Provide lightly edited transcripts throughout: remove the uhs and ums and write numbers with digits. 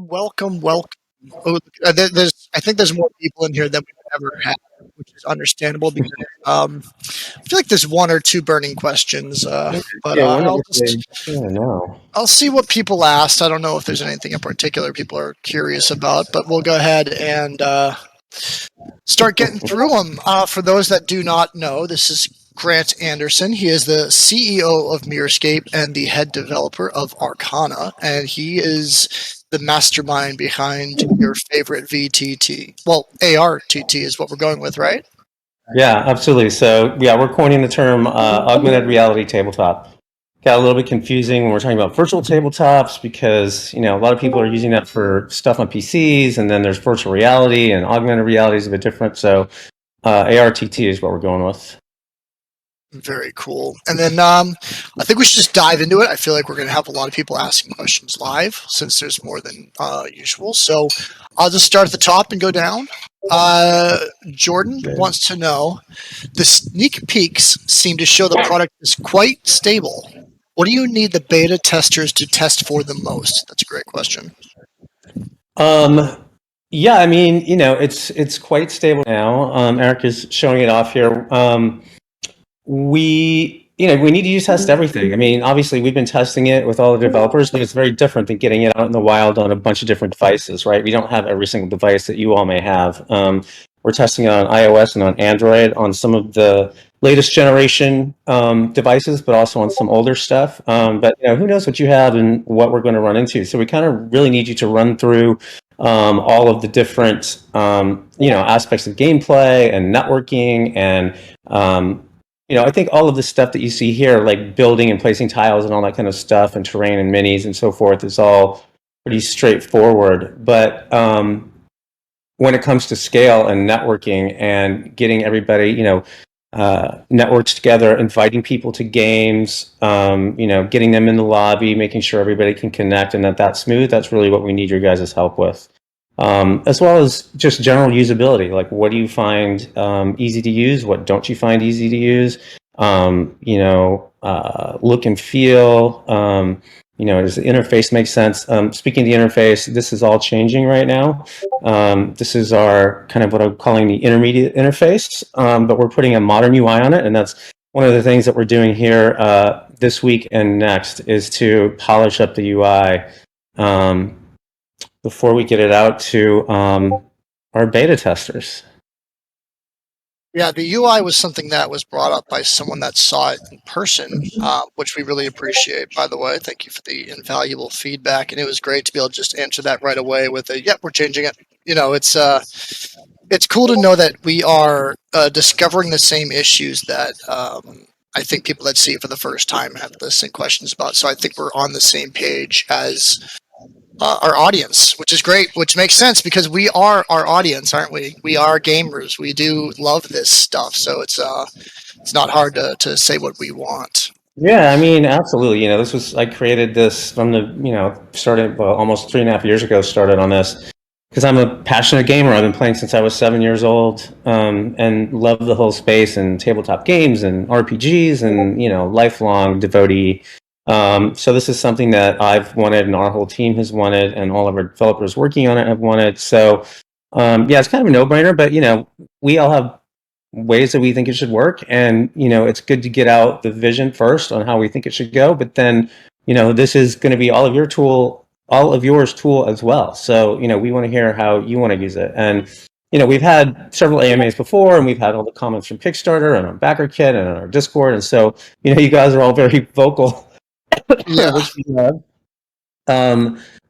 welcome. Oh, I think there's more people in here than we've ever had, which is understandable because I feel like there's one or two burning questions. But Yeah, one of I'll the just yeah, no. I'll see what people asked. I don't know if there's anything in particular people are curious about, but we'll go ahead and start getting through them. For those that do not know, this is Grant Anderson. He is the CEO of Mirrorscape and the head developer of Arcana, and he is the mastermind behind your favorite VTT. Well, ARTT is what we're going with, right? Yeah, absolutely. So, yeah, we're coining the term augmented reality tabletop. Got a little bit confusing when we're talking about virtual tabletops because, a lot of people are using that for stuff on PCs, and then there's virtual reality and augmented reality is a bit different. So, ARTT is what we're going with. Very cool. And then I think we should just dive into it. I feel like we're going to have a lot of people asking questions live since there's more than usual. So I'll just start at the top and go down. Jordan wants to know, the sneak peeks seem to show the product is quite stable. What do you need the beta testers to test for the most? That's a great question. Yeah, I mean, it's quite stable now. Eric is showing it off here. We need to test everything. I mean, obviously we've been testing it with all the developers, but it's very different than getting it out in the wild on a bunch of different devices, right? We don't have every single device that you all may have. We're testing it on iOS and on Android on some of the latest generation devices, but also on some older stuff. But who knows what you have and what we're going to run into. So we kind of really need you to run through all of the different aspects of gameplay and networking and I think all of the stuff that you see here, like building and placing tiles and all that kind of stuff and terrain and minis and so forth, is all pretty straightforward. But when it comes to scale and networking and getting everybody, networked together, inviting people to games, getting them in the lobby, making sure everybody can connect and that's smooth, that's really what we need your guys' help with. As well as just general usability, like what do you find easy to use, what don't you find easy to use, look and feel, does the interface make sense? Speaking of the interface, this is all changing right now. This is our kind of what I'm calling the intermediate interface, but we're putting a modern UI on it, and that's one of the things that we're doing here this week and next is to polish up the UI before we get it out to our beta testers. Yeah, the UI was something that was brought up by someone that saw it in person, which we really appreciate, by the way. Thank you for the invaluable feedback. And it was great to be able to just answer that right away with a, yep, we're changing it. It's cool to know that we are discovering the same issues that I think people that see it for the first time have listening questions about. So I think we're on the same page as our audience, which is great, which makes sense because we are our audience, aren't we? We are gamers. We do love this stuff, so it's not hard to say what we want. Yeah, I mean, absolutely. I created this from started almost 3.5 years ago. Started on this because I'm a passionate gamer. I've been playing since I was 7 years old, and love the whole space and tabletop games and RPGs and lifelong devotee. So this is something that I've wanted and our whole team has wanted and all of our developers working on it have wanted. So yeah, it's kind of a no-brainer, but we all have ways that we think it should work, and it's good to get out the vision first on how we think it should go, but then this is going to be all of yours tool as well. So we want to hear how you want to use it. And we've had several AMAs before, and we've had all the comments from Kickstarter and on BackerKit and on our Discord, and so you guys are all very vocal. Yeah. Which we love.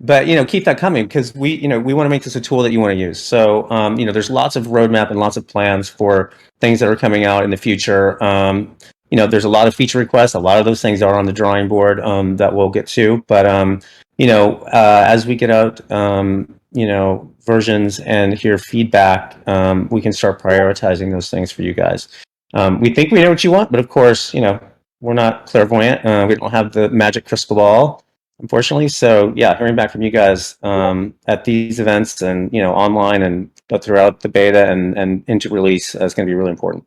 But keep that coming because we want to make this a tool that you want to use. So there's lots of roadmap and lots of plans for things that are coming out in the future. There's a lot of feature requests. A lot of those things are on the drawing board that we'll get to. But as we get out versions and hear feedback, we can start prioritizing those things for you guys. We think we know what you want, but of course, we're not clairvoyant. We don't have the magic crystal ball, unfortunately. So yeah, hearing back from you guys at these events and online and throughout the beta and into release is going to be really important.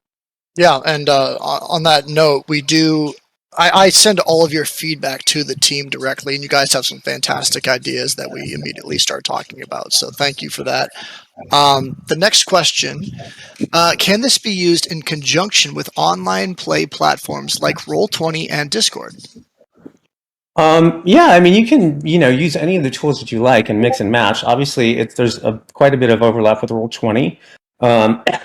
Yeah, and on that note, we do I send all of your feedback to the team directly, and you guys have some fantastic ideas that we immediately start talking about. So thank you for that. The next question: can this be used in conjunction with online play platforms like Roll20 and Discord? Yeah, I mean, you can, use any of the tools that you like and mix and match. Obviously, there's quite a bit of overlap with Roll20,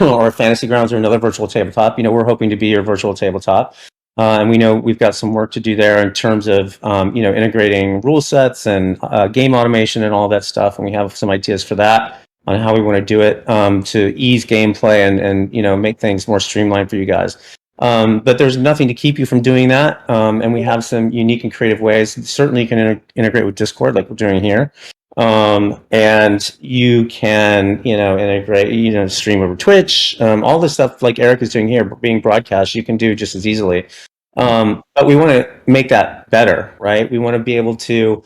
or Fantasy Grounds or another virtual tabletop. We're hoping to be your virtual tabletop. And we know we've got some work to do there in terms of, integrating rule sets and game automation and all that stuff. And we have some ideas for that on how we want to do it to ease gameplay and make things more streamlined for you guys. But there's nothing to keep you from doing that. And we have some unique and creative ways. Certainly, you can integrate with Discord, like we're doing here. And you can, integrate, stream over Twitch. All the stuff like Eric is doing here, being broadcast, you can do just as easily. But we want to make that better, right? We want to be able to,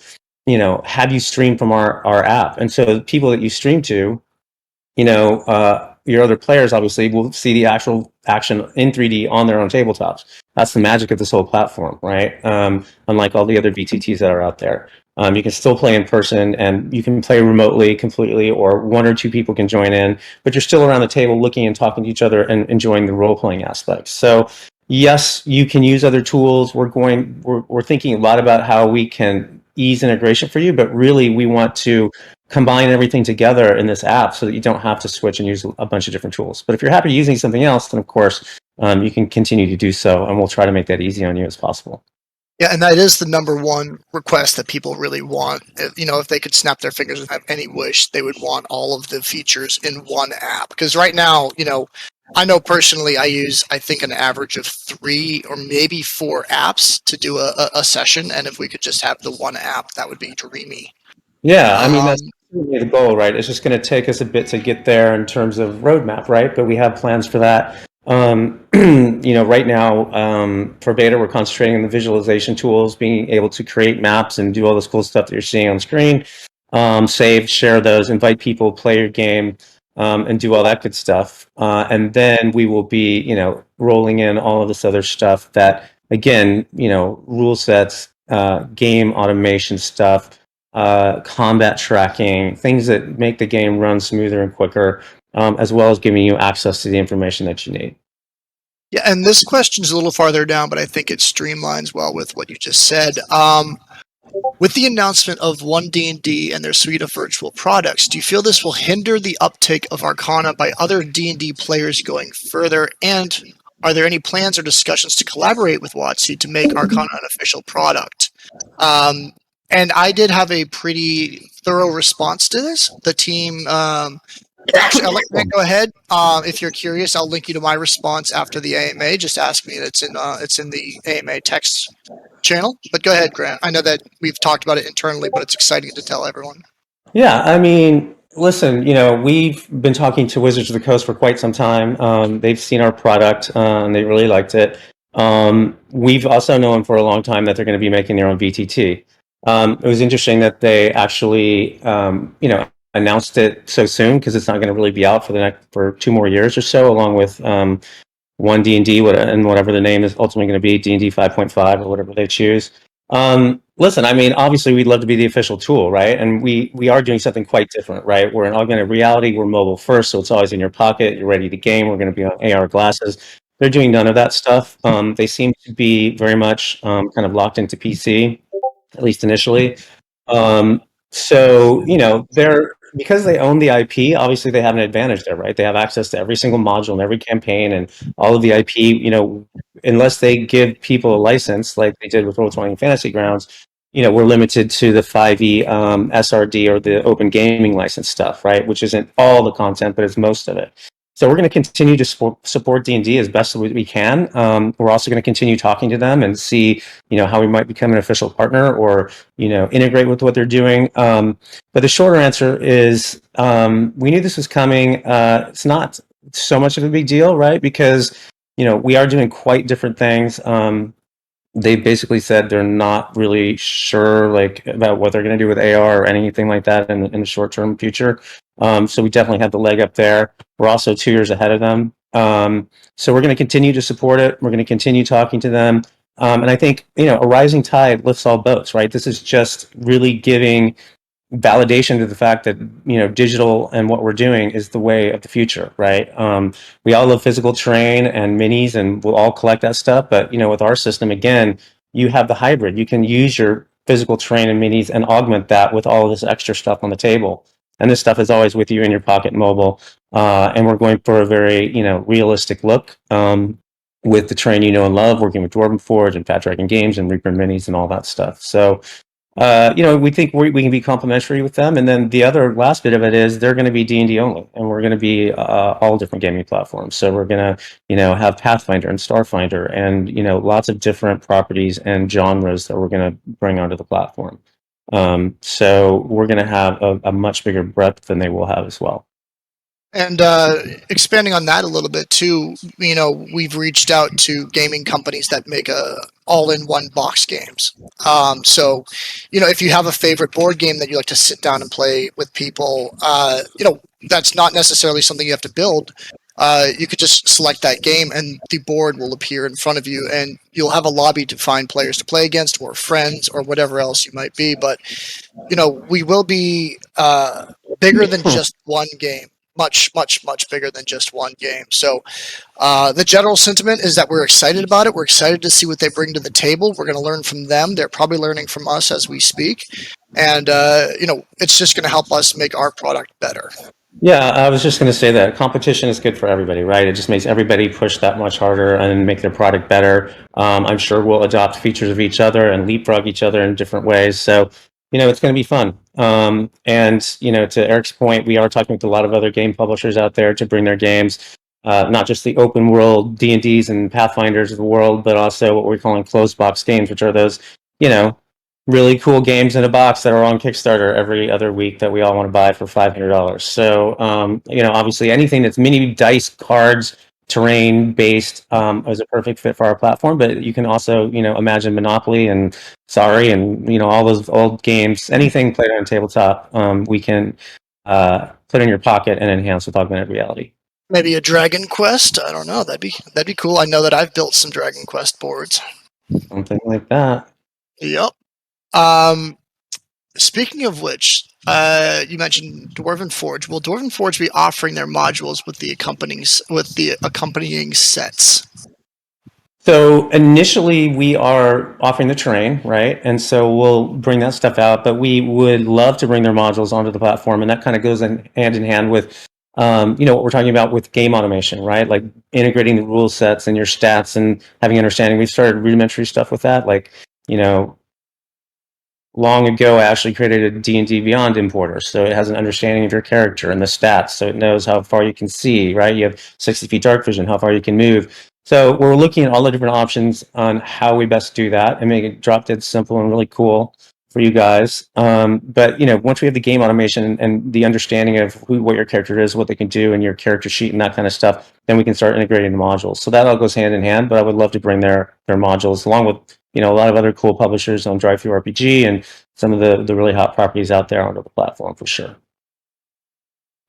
have you stream from our app. And so the people that you stream to, your other players obviously will see the actual action in 3D on their own tabletops. That's the magic of this whole platform, right? Unlike all the other VTTs that are out there. You can still play in person and you can play remotely completely, or one or two people can join in, but you're still around the table looking and talking to each other and enjoying the role playing aspects. So yes, you can use other tools. We're thinking a lot about how we can ease integration for you, but really we want to combine everything together in this app so that you don't have to switch and use a bunch of different tools. But if you're happy using something else, then of course you can continue to do so, and we'll try to make that easy on you as possible. Yeah, and that is the number one request that people really want. If they could snap their fingers and have any wish, they would want all of the features in one app. Because right now, I know personally I use, I think, an average of 3 or maybe 4 apps to do a session. And if we could just have the one app, that would be dreamy. Yeah, I mean, that's Um, really the goal, right? It's just going to take us a bit to get there in terms of roadmap, right? But we have plans for that. Right now, for beta, we're concentrating on the visualization tools, being able to create maps and do all this cool stuff that you're seeing on screen. Save, share those, invite people, play your game, and do all that good stuff. And then we will be, rolling in all of this other stuff that, again, rule sets, game automation stuff, combat tracking, things that make the game run smoother and quicker, as well as giving you access to the information that you need. yeah, and this question is a little farther down, but I think it streamlines well with what you just said. With the announcement of One D&D and their suite of virtual products, do you feel this will hinder the uptake of Arcana by other D&D players going further? And are there any plans or discussions to collaborate with WotC to make Arcana an official product? And I did have a pretty thorough response to this. The team, actually, I'll let Grant go ahead. If you're curious, I'll link you to my response after the AMA. Just ask me. It's in the AMA text channel. But go ahead, Grant. I know that we've talked about it internally, but it's exciting to tell everyone. Yeah, I mean, listen, we've been talking to Wizards of the Coast for quite some time. They've seen our product and they really liked it. We've also known for a long time that they're going to be making their own VTT. It was interesting that they actually, announced it so soon because it's not going to really be out for 2 more years or so, along with one D&D and whatever the name is ultimately going to be, D&D 5.5 or whatever they choose. Listen, I mean, obviously we'd love to be the official tool, right? And we are doing something quite different, right? We're in augmented reality, we're mobile first, so it's always in your pocket, you're ready to game, we're going to be on AR glasses. They're doing none of that stuff. They seem to be very much kind of locked into PC, at least initially. So, they're because they own the IP, obviously they have an advantage there, right? They have access to every single module and every campaign and all of the IP, unless they give people a license like they did with Roll20 and Fantasy Grounds, we're limited to the 5e SRD or the open gaming license stuff, right? Which isn't all the content, but it's most of it. So we're going to continue to support D&D as best as we can. We're also going to continue talking to them and see, how we might become an official partner or, integrate with what they're doing. But the shorter answer is we knew this was coming. It's not so much of a big deal, right? Because, we are doing quite different things. They basically said they're not really sure about what they're going to do with AR or anything like that in the short term future. So we definitely have the leg up there. We're also 2 years ahead of them. So we're going to continue to support it. We're going to continue talking to them. And I think, a rising tide lifts all boats, right? This is just really giving validation to the fact that digital and what we're doing is the way of the future, right? We all love physical terrain and minis, and we'll all collect that stuff. But with our system, again, you have the hybrid. You can use your physical terrain and minis and augment that with all of this extra stuff on the table. And this stuff is always with you in your pocket, mobile. And we're going for a very realistic look. With the terrain and love, working with Dwarven Forge and Fat Dragon Games and Reaper Minis and all that stuff. So we think we can be complementary with them. And then the other last bit of it is they're going to be D&D only, and we're going to be all different gaming platforms. So we're going to, have Pathfinder and Starfinder and, lots of different properties and genres that we're going to bring onto the platform. So we're going to have a much bigger breadth than they will have as well. And expanding on that a little bit too, we've reached out to gaming companies that make all-in-one box games. So, if you have a favorite board game that you like to sit down and play with people, that's not necessarily something you have to build. You could just select that game, and the board will appear in front of you, and you'll have a lobby to find players to play against, or friends, or whatever else you might be. But we will be bigger than just one game. Much, much, much bigger than just one game. So the general sentiment is that we're excited about it. We're excited to see what they bring to the table. We're going to learn from them. They're probably learning from us as we speak. And, it's just going to help us make our product better. Yeah, I was just going to say that competition is good for everybody, right? It just makes everybody push that much harder and make their product better. I'm sure we'll adopt features of each other and leapfrog each other in different ways. So, it's going to be fun. And, to Eric's point, we are talking with a lot of other game publishers out there to bring their games, not just the open world D&Ds and Pathfinders of the world, but also what we're calling closed box games, which are those, really cool games in a box that are on Kickstarter every other week that we all want to buy for $500. So, obviously anything that's mini dice, cards, terrain based is a perfect fit for our platform. But you can also, imagine Monopoly and Sorry and, all those old games, anything played on tabletop, we can put in your pocket and enhance with augmented reality. Maybe a Dragon Quest. I don't know. That'd be cool. I know that I've built some Dragon Quest boards. Something like that. Yep. Speaking of which, you mentioned Dwarven Forge. Will Dwarven Forge be offering their modules with the accompanying sets? So initially, we are offering the terrain, right? And so we'll bring that stuff out, but we would love to bring their modules onto the platform, and that kind of goes hand in hand with, what we're talking about with game automation, right? Like integrating the rule sets and your stats and having understanding. We started rudimentary stuff with that, like, long ago, I actually created a D&D Beyond importer, so it has an understanding of your character and the stats, so it knows how far you can see, right? You have 60 feet dark vision, how far you can move. So we're looking at all the different options on how we best do that and make it drop dead simple and really cool for you guys. But once we have the game automation and the understanding of what your character is, what they can do, and your character sheet and that kind of stuff, then we can start integrating the modules. So that all goes hand in hand. But I would love to bring their modules along with a lot of other cool publishers on Drive-Thru RPG and some of the really hot properties out there onto the platform for sure.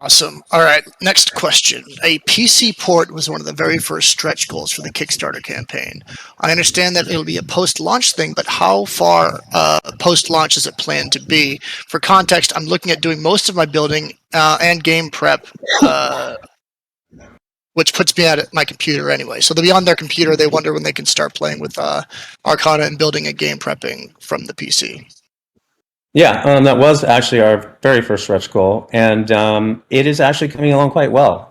Awesome. All right, next question. A PC port was one of the very first stretch goals for the Kickstarter campaign. I understand that it'll be a post-launch thing, but how far post-launch is it planned to be? For context, I'm looking at doing most of my building and game prep, which puts me at my computer anyway. So they'll be on their computer. They wonder when they can start playing with Arcana and building and game prepping from the PC. Yeah, that was actually our very first stretch goal, and it is actually coming along quite well.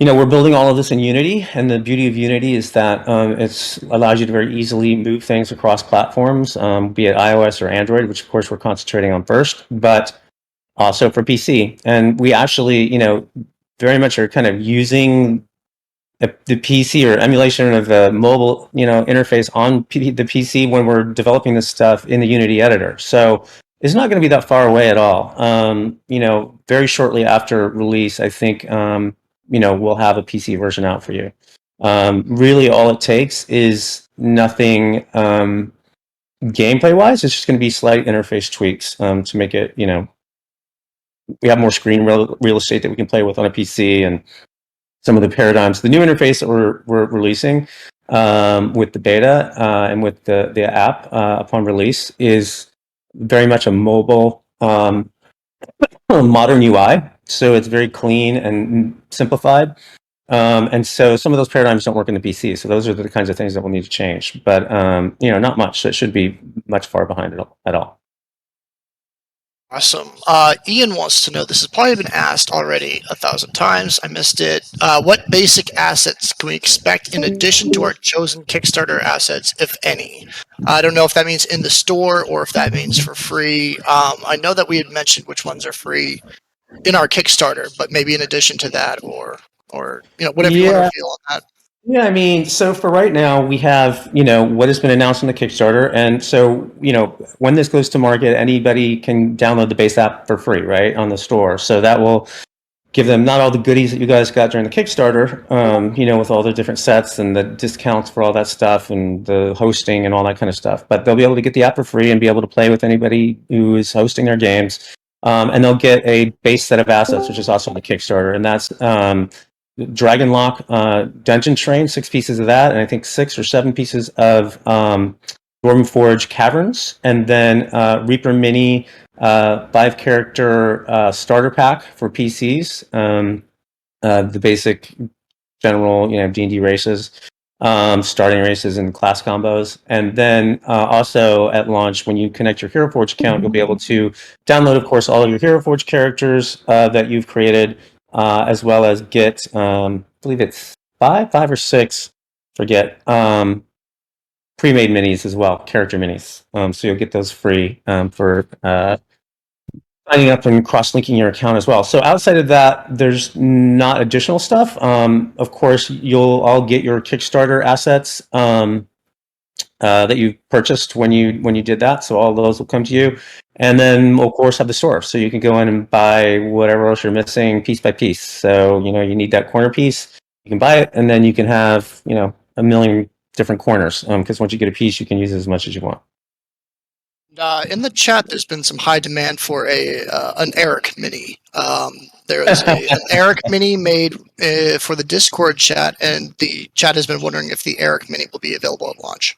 We're building all of this in Unity, and the beauty of Unity is that it allows you to very easily move things across platforms, be it iOS or Android, which of course we're concentrating on first, but also for PC. And we actually, very much are kind of using the PC or emulation of the mobile, interface on the PC when we're developing this stuff in the Unity editor. So it's not going to be that far away at all. Very shortly after release, I think, we'll have a PC version out for you. Really, all it takes is nothing gameplay-wise. It's just going to be slight interface tweaks to make it, we have more screen real estate that we can play with on a PC and some of the paradigms. The new interface that we're releasing with the beta and with the app upon release is very much a mobile modern UI. So it's very clean and simplified. And so some of those paradigms don't work in the PC. So those are the kinds of things that we'll need to change. But not much. So it should be much far behind at all. Awesome. Ian wants to know, this has probably been asked already 1,000 times. I missed it. What basic assets can we expect in addition to our chosen Kickstarter assets, if any? I don't know if that means in the store or if that means for free. I know that we had mentioned which ones are free in our Kickstarter, but maybe in addition to that, or whatever you want to Yeah. reveal on that. Yeah, I mean, so for right now, we have, what has been announced on the Kickstarter. And so, when this goes to market, anybody can download the base app for free, right, on the store. So that will give them not all the goodies that you guys got during the Kickstarter, with all the different sets and the discounts for all that stuff and the hosting and all that kind of stuff. But they'll be able to get the app for free and be able to play with anybody who is hosting their games. And they'll get a base set of assets, which is also on the Kickstarter. And that's Dragonlock Dungeon Train, 6 pieces of that, and I think 6 or 7 pieces of Dwarven Forge Caverns, and then Reaper Mini 5-character starter pack for PCs. The basic general, D&D races, starting races and class combos. And then also at launch, when you connect your Hero Forge account, you'll be able to download, of course, all of your Hero Forge characters that you've created, as well as get, I believe it's five or six, forget, pre-made minis as well, character minis. So you'll get those free for signing up and cross-linking your account as well. So outside of that, there's not additional stuff. Of course, you'll all get your Kickstarter assets that you purchased when you did that. So all those will come to you. And then, of course, have the store. So you can go in and buy whatever else you're missing piece by piece. So, you need that corner piece, you can buy it, and then you can have, a million different corners. Because once you get a piece, you can use it as much as you want. In the chat, there's been some high demand for an Eric Mini. There is an Eric Mini made for the Discord chat, and the chat has been wondering if the Eric Mini will be available at launch.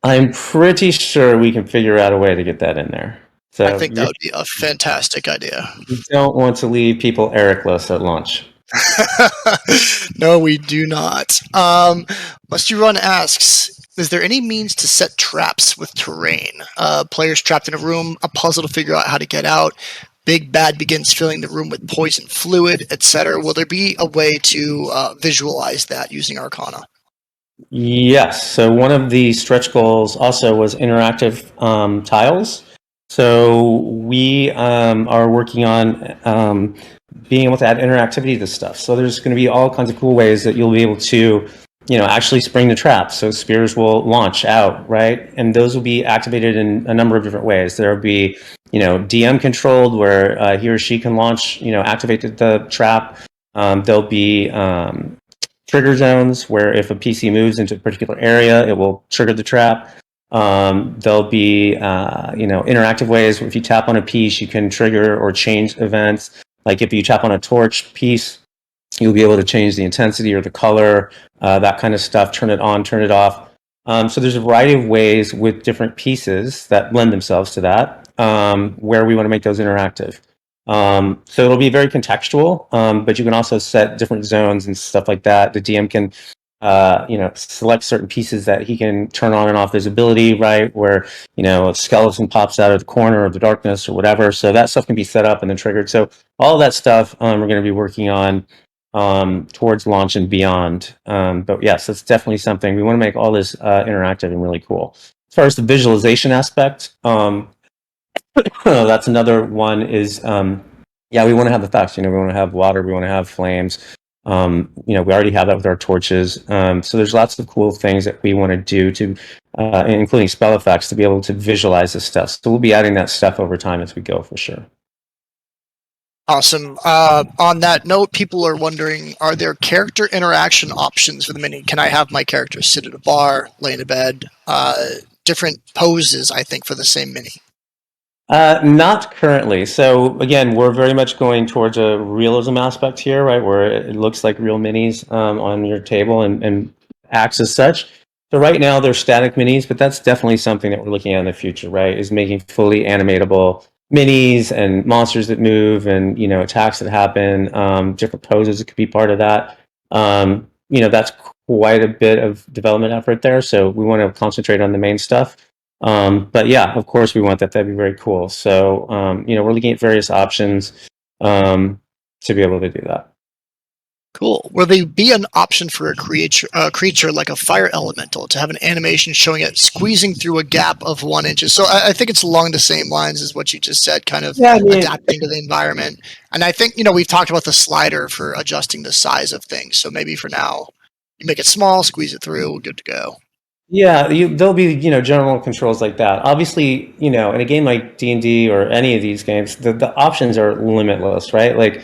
I'm pretty sure we can figure out a way to get that in there. So I think that would be a fantastic idea. you don't want to leave people Ericless at launch. No, we do not. Must You Run asks, is there any means to set traps with terrain? Players trapped in a room, a puzzle to figure out how to get out, Big Bad begins filling the room with poison fluid, etc. Will there be a way to visualize that using Arcana? Yes. So one of the stretch goals also was interactive tiles. So we are working on being able to add interactivity to stuff. So there's going to be all kinds of cool ways that you'll be able to, actually spring the traps. So spears will launch out, right? And those will be activated in a number of different ways. There will be, DM controlled, where he or she can launch, activate the trap. There'll be trigger zones, where if a PC moves into a particular area, it will trigger the trap. There'll be, interactive ways where if you tap on a piece, you can trigger or change events. Like if you tap on a torch piece, you'll be able to change the intensity or the color, that kind of stuff, turn it on, turn it off. So there's a variety of ways with different pieces that lend themselves to that, where we want to make those interactive. So it'll be very contextual, but you can also set different zones and stuff like that. The DM can, select certain pieces that he can turn on and off visibility, right? Where, a skeleton pops out of the corner of the darkness or whatever. So that stuff can be set up and then triggered. So all of that stuff we're going to be working on towards launch and beyond. But yes, that's definitely something. We want to make all this interactive and really cool. As far as the visualization aspect, that's another one is, we want to have effects. We want to have water, we want to have flames. We already have that with our torches. So there's lots of cool things that we want to do to, including spell effects, to be able to visualize this stuff. So we'll be adding that stuff over time as we go, for sure. Awesome. On that note, people are wondering, are there character interaction options for the mini? Can I have my character sit at a bar, lay in a bed, different poses, I think, for the same mini? Not currently. So again, we're very much going towards a realism aspect here, right? Where it looks like real minis on your table and acts as such. So right now they're static minis, but that's definitely something that we're looking at in the future, right? Is making fully animatable minis and monsters that move and, attacks that happen, different poses that could be part of that. That's quite a bit of development effort there. So we want to concentrate on the main stuff. But yeah, of course we want that. That'd be very cool. So, we're looking at various options, to be able to do that. Cool. Will there be an option for a creature like a fire elemental to have an animation showing it squeezing through a gap of 1 inch? So I think it's along the same lines as what you just said, kind of Yeah, I mean, adapting to the environment. And I think we've talked about the slider for adjusting the size of things. So maybe for now, you make it small, squeeze it through, good to go. yeah, there'll be general controls like that. Obviously, in a game like D&D or any of these games, the options are limitless, right? Like,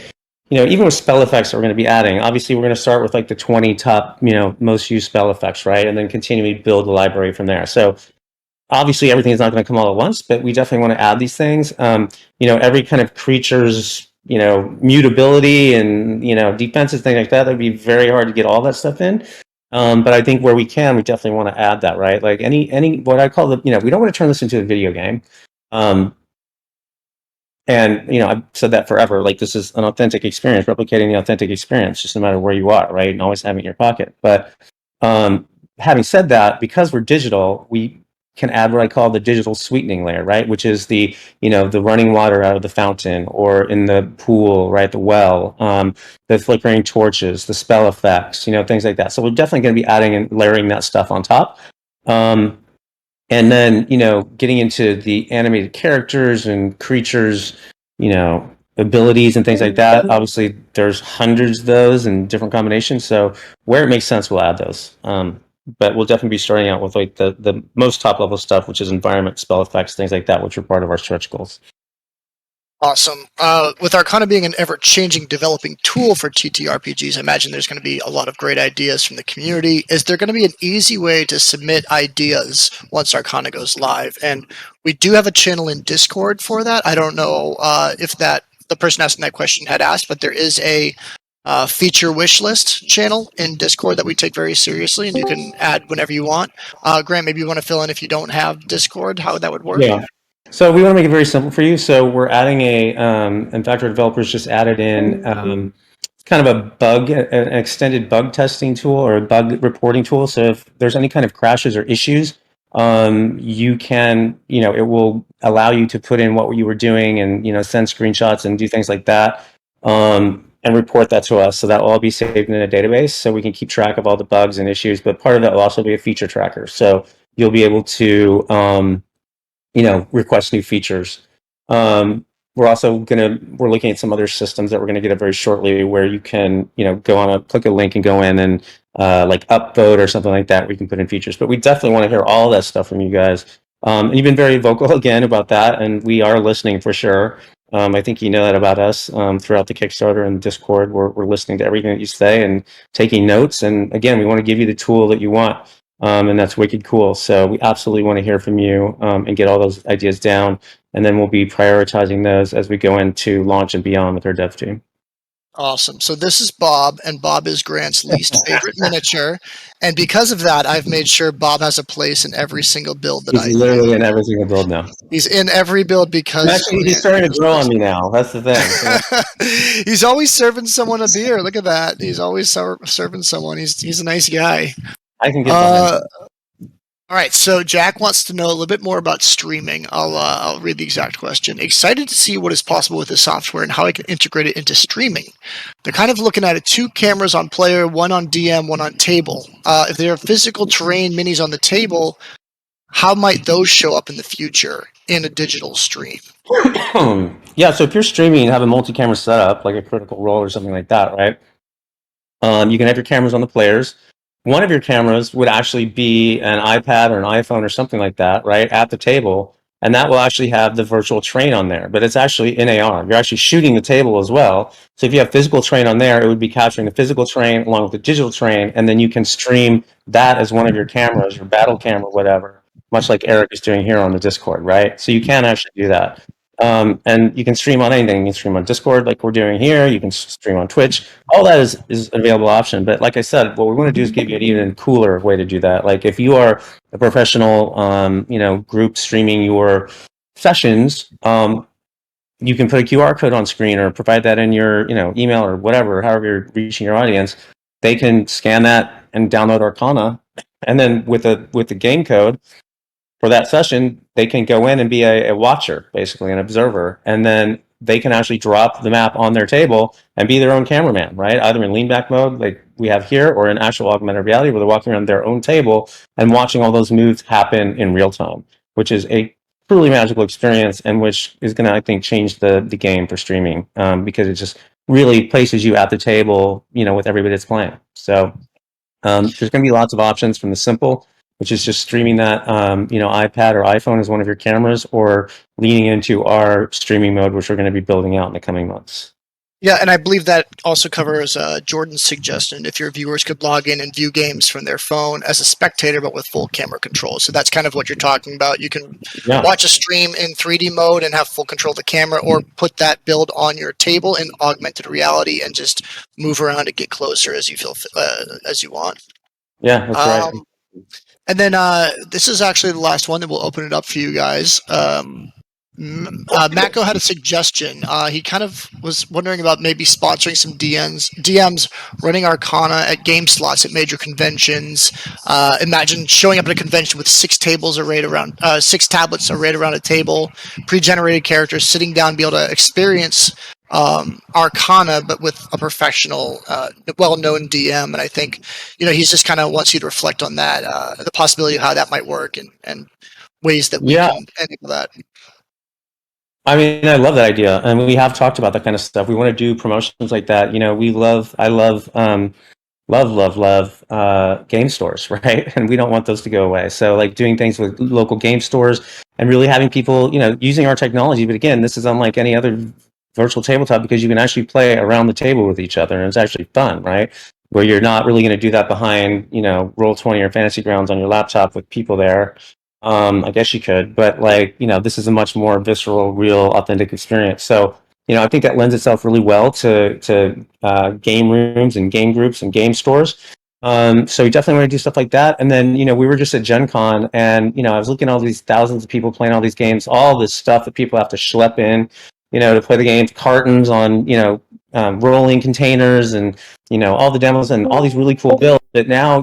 even with spell effects that we're going to be adding, obviously we're going to start with like the 20 top, most used spell effects, right? And then continually build the library from there. So obviously everything is not going to come all at once, but we definitely want to add these things. Every kind of creature's, mutability and, defenses, things like that, that'd be very hard to get all that stuff in. But I think where we can, we definitely want to add that, right? Like what I call we don't want to turn this into a video game. Um, and I've said that forever. Like this is an authentic experience, replicating the authentic experience, just no matter where you are, right? And always having it in your pocket. But um, having said that, because we're digital, we can add what I call the digital sweetening layer, right? Which is the running water out of the fountain or in the pool, right? The well, the flickering torches, the spell effects, things like that. So we're definitely going to be adding and layering that stuff on top. Um, and then getting into the animated characters and creatures, abilities and things like that. Obviously there's hundreds of those and different combinations, so where it makes sense we'll add those. But we'll definitely be starting out with like the most top level stuff, which is environment, spell effects, things like that, which are part of our stretch goals. Awesome. With Arcana being an ever-changing, developing tool for TTRPGs, I imagine there's going to be a lot of great ideas from the community. Is there going to be an easy way to submit ideas once Arcana goes live? And we do have a channel in Discord for that. I don't know if the person asking that question had asked, but there is a feature wish list channel in Discord that we take very seriously, and you can add whenever you want. Grant, maybe you want to fill in if you don't have Discord, how that would work. Yeah. So we want to make it very simple for you. So we're adding in fact, our developers just added in kind of a an extended bug testing tool or a bug reporting tool. So if there's any kind of crashes or issues, you can, it will allow you to put in what you were doing and, send screenshots and do things like that. And report that to us. So that will all be saved in a database so we can keep track of all the bugs and issues. But part of that will also be a feature tracker. So you'll be able to, request new features. We're also we're looking at some other systems that we're gonna get at very shortly where you can, click a link and go in and like upvote or something like that where you can put in features. But we definitely want to hear all that stuff from you guys. And you've been very vocal again about that, and we are listening for sure. I think you know that about us throughout the Kickstarter and Discord. We're listening to everything that you say and taking notes. And again, we want to give you the tool that you want. And that's wicked cool. So we absolutely want to hear from you and get all those ideas down. And then we'll be prioritizing those as we go into launch and beyond with our dev team. Awesome. So this is Bob, and Bob is Grant's least favorite miniature. And because of that, I've made sure Bob has a place in every single build that He's I do. literally in every single build now. He's in every build because Actually, he's Grant starting to is grow on me now. That's the thing. He's always serving someone a beer. Look at that. He's always serving someone. He's a nice guy. I can get behind. All right, so Jack wants to know a little bit more about streaming. I'll read the exact question. Excited to see what is possible with this software and how I can integrate it into streaming. They're kind of looking at it: 2 cameras on player, 1 on DM, 1 on table. If there are physical terrain minis on the table, how might those show up in the future in a digital stream? Yeah, so if you're streaming and have a multi-camera setup, like a Critical Role or something like that, right? You can have your cameras on the players. One of your cameras would actually be an iPad or an iPhone or something like that, right, at the table, and that will actually have the virtual train on there, but it's actually in AR. You're actually shooting the table as well. So if you have physical train on there, it would be capturing the physical train along with the digital train, and then you can stream that as one of your cameras, your battle camera, whatever, much like Eric is doing here on the Discord, right? So you can actually do that. And you can stream on anything. You can stream on Discord, like we're doing here. You can stream on Twitch. All that is an available option. But like I said, what we want to do is give you an even cooler way to do that. Like if you are a professional, group streaming your sessions, you can put a QR code on screen or provide that in your, email or whatever, however you're reaching your audience. They can scan that and download Arcana, and then with the game code for that session, they can go in and be a watcher, basically an observer, and then they can actually drop the map on their table and be their own cameraman, right? Either in lean back mode, like we have here, or in actual augmented reality, where they're walking around their own table and watching all those moves happen in real time, which is a truly magical experience, and which is going to, I think, change the game for streaming, because it just really places you at the table, with everybody that's playing. So there's going to be lots of options, from the simple, which is just streaming that, iPad or iPhone as one of your cameras, or leaning into our streaming mode, which we're going to be building out in the coming months. Yeah, and I believe that also covers Jordan's suggestion if your viewers could log in and view games from their phone as a spectator, but with full camera control. So that's kind of what you're talking about. You can Yeah. watch a stream in 3D mode and have full control of the camera, or put that build on your table in augmented reality and just move around and get closer as you feel as you want. Yeah, that's right. And then this is actually the last one that we'll open it up for you guys. Mako had a suggestion. He kind of was wondering about maybe sponsoring some DMs running Arcana at game slots at major conventions. Imagine showing up at a convention with six tablets arrayed around a table, pre-generated characters sitting down, be able to experience Arcana, but with a professional, well-known DM. And I think, he's just kind of wants you to reflect on that, the possibility of how that might work, and ways that we can enable that. I mean, I love that idea, and we have talked about that kind of stuff. We want to do promotions like that. I love game stores, right? And we don't want those to go away. So, like, doing things with local game stores and really having people, using our technology. But again, this is unlike any other virtual tabletop, because you can actually play around the table with each other, and it's actually fun, right? Where you're not really going to do that behind, Roll20 or Fantasy Grounds on your laptop with people there. I guess you could, but this is a much more visceral, real, authentic experience. So, I think that lends itself really well to game rooms and game groups and game stores. So we definitely want to do stuff like that. And then, we were just at Gen Con, and, I was looking at all these thousands of people playing all these games, all this stuff that people have to schlep in, to play the games, cartons on, rolling containers, and, all the demos and all these really cool builds. But now,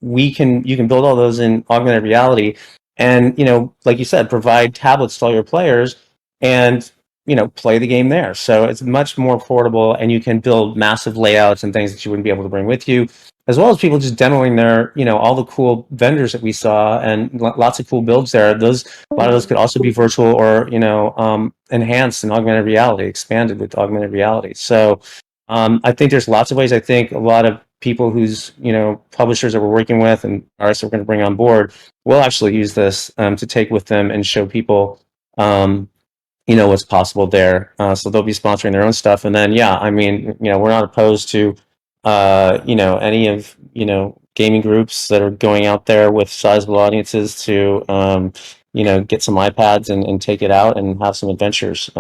you can build all those in augmented reality, and, like you said, provide tablets to all your players, and, play the game there. So it's much more affordable, and you can build massive layouts and things that you wouldn't be able to bring with you, as well as people just demoing their, all the cool vendors that we saw, and lots of cool builds there. A lot of those could also be virtual, or, enhanced in augmented reality, expanded with augmented reality. So I think there's lots of ways. I think a lot of people whose, publishers that we're working with and artists that we're going to bring on board will actually use this to take with them and show people, what's possible there. So they'll be sponsoring their own stuff. And then, yeah, I mean, we're not opposed to, any of, gaming groups that are going out there with sizable audiences to, get some iPads and take it out and have some adventures.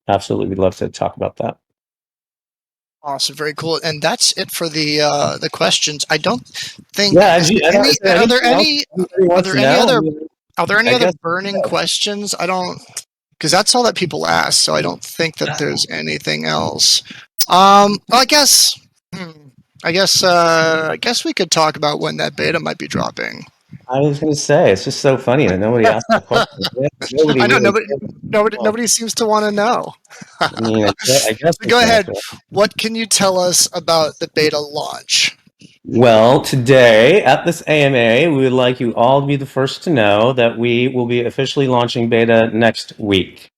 Absolutely. We'd love to talk about that. Awesome, very cool. And that's it for the questions. I don't think. Yeah, Are there any other guess burning questions? I don't, because that's all that people ask. So I don't think that there's anything else. I guess. I guess we could talk about when that beta might be dropping. I was going to say, it's just so funny that nobody asked the question. I know nobody seems to want to know. I mean, I guess. So go ahead. What can you tell us about the beta launch? Well, today at this AMA, we would like you all to be the first to know that we will be officially launching beta next week.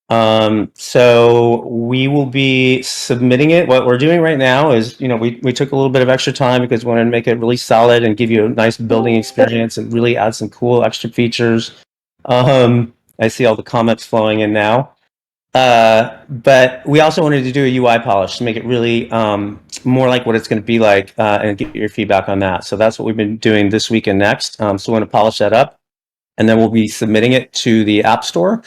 So we will be submitting it. What we're doing right now is, we took a little bit of extra time because we wanted to make it really solid and give you a nice building experience and really add some cool extra features. I see all the comments flowing in now. But we also wanted to do a UI polish to make it really more like what it's going to be like, and get your feedback on that. So that's what we've been doing this week and next. So we want to polish that up, and then we'll be submitting it to the App Store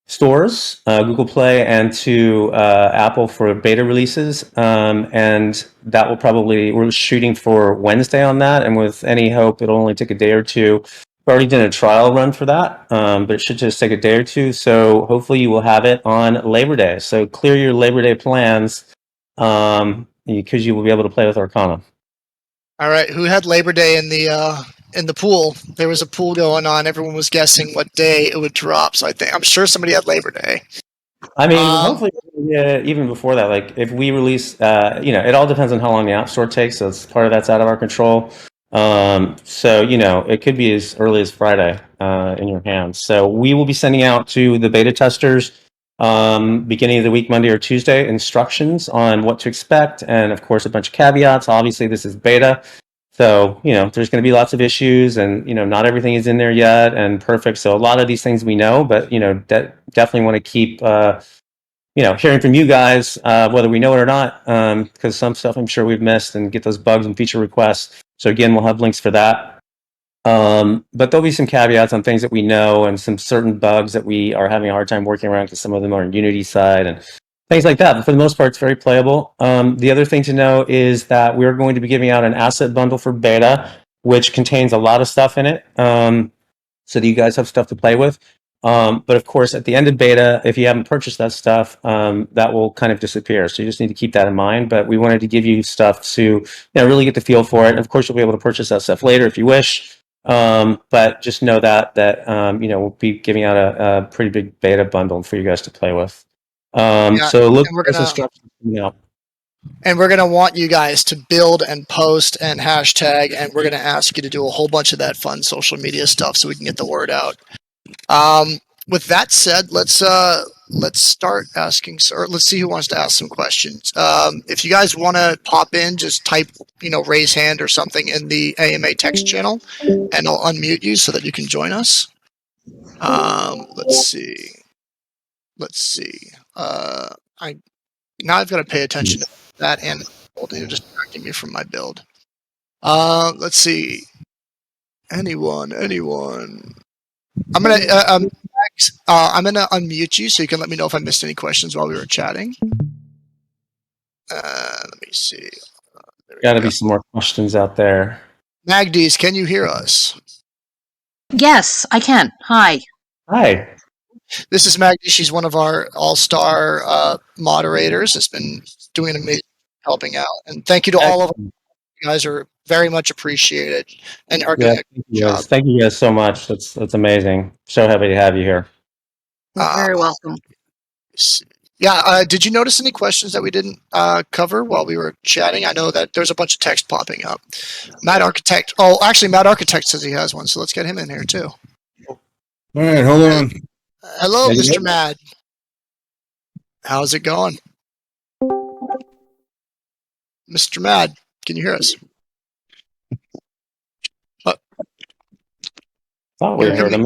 stores, Google Play, and to Apple for beta releases. And that will probably, we're shooting for Wednesday on that. And with any hope, it'll only take a day or two. We've already done a trial run for that, but it should just take a day or two. So hopefully you will have it on Labor Day. So clear your Labor Day plans because you will be able to play with Arcana. All right, who had Labor Day in the pool? There was a pool going on. Everyone was guessing what day it would drop. So I'm sure somebody had Labor Day. I mean, hopefully, even before that, like if we release, it all depends on how long the App Store takes. So it's part of that's out of our control. So it could be as early as Friday in your hands. So we will be sending out to the beta testers beginning of the week, Monday or Tuesday, instructions on what to expect, and of course, a bunch of caveats. Obviously, this is beta. So, there's going to be lots of issues and, not everything is in there yet and perfect. So a lot of these things we know, but, definitely want to keep, hearing from you guys, whether we know it or not, because some stuff I'm sure we've missed, and get those bugs and feature requests. So again, we'll have links for that. But there'll be some caveats on things that we know and some certain bugs that we are having a hard time working around because some of them are on Unity side and things like that. But for the most part, it's very playable. The other thing to know is that we're going to be giving out an asset bundle for beta, which contains a lot of stuff in it, so that you guys have stuff to play with. But of course, at the end of beta, if you haven't purchased that stuff, that will kind of disappear. So you just need to keep that in mind. But we wanted to give you stuff to really get the feel for it. And of course, you'll be able to purchase that stuff later if you wish. But just know that we'll be giving out a pretty big beta bundle for you guys to play with. So look for those instructions. And we're gonna want you guys to build and post and hashtag, and we're gonna ask you to do a whole bunch of that fun social media stuff so we can get the word out. With that said, let's start asking, or let's see who wants to ask some questions. If you guys want to pop in, just type, raise hand or something in the AMA text channel, and I'll unmute you so that you can join us. Let's see. I've got to pay attention to that, and they're just distracting me from my build. Let's see. Anyone? I'm gonna unmute you so you can let me know if I missed any questions while we were chatting. Let me see. Got to be some more questions out there. Magdies, can you hear us? Yes, I can. Hi. Hi. This is Magdi. She's one of our all-star moderators. Has been doing an amazing helping out, and thank you to all of you guys. Are very much appreciated and are doing a good job. Thank you guys so much. That's amazing. So happy to have you here. You're very welcome. Yeah. Did you notice any questions that we didn't cover while we were chatting? I know that there's a bunch of text popping up. Matt Architect. Oh, actually, Matt Architect says he has one, so let's get him in here too. All right, hold on. Hello, Mr. Mad. How's it going? Mr. Mad, can you hear us? Thought we heard him.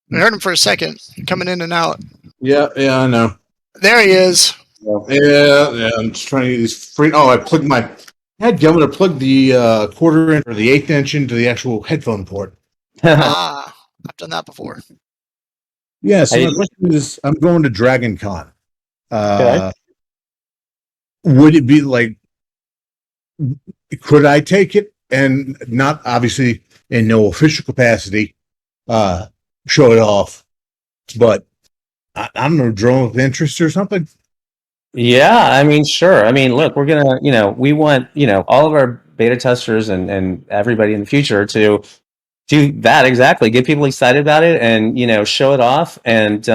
We heard him for a second, coming in and out. Yeah, I know. There he is. Yeah. I'm just trying to get these free. Oh, I plugged my headgun. I plugged the quarter inch or the eighth inch into the actual headphone port. I've done that before. Yeah. So my question is, I'm going to Dragon Con. Okay. Would it be like? Could I take it and not obviously in no official capacity, show it off, but I don't know, draw with interest or something? Yeah, I mean, sure. I mean, look, we're gonna, we want, all of our beta testers and everybody in the future to do that exactly. Get people excited about it and, show it off and,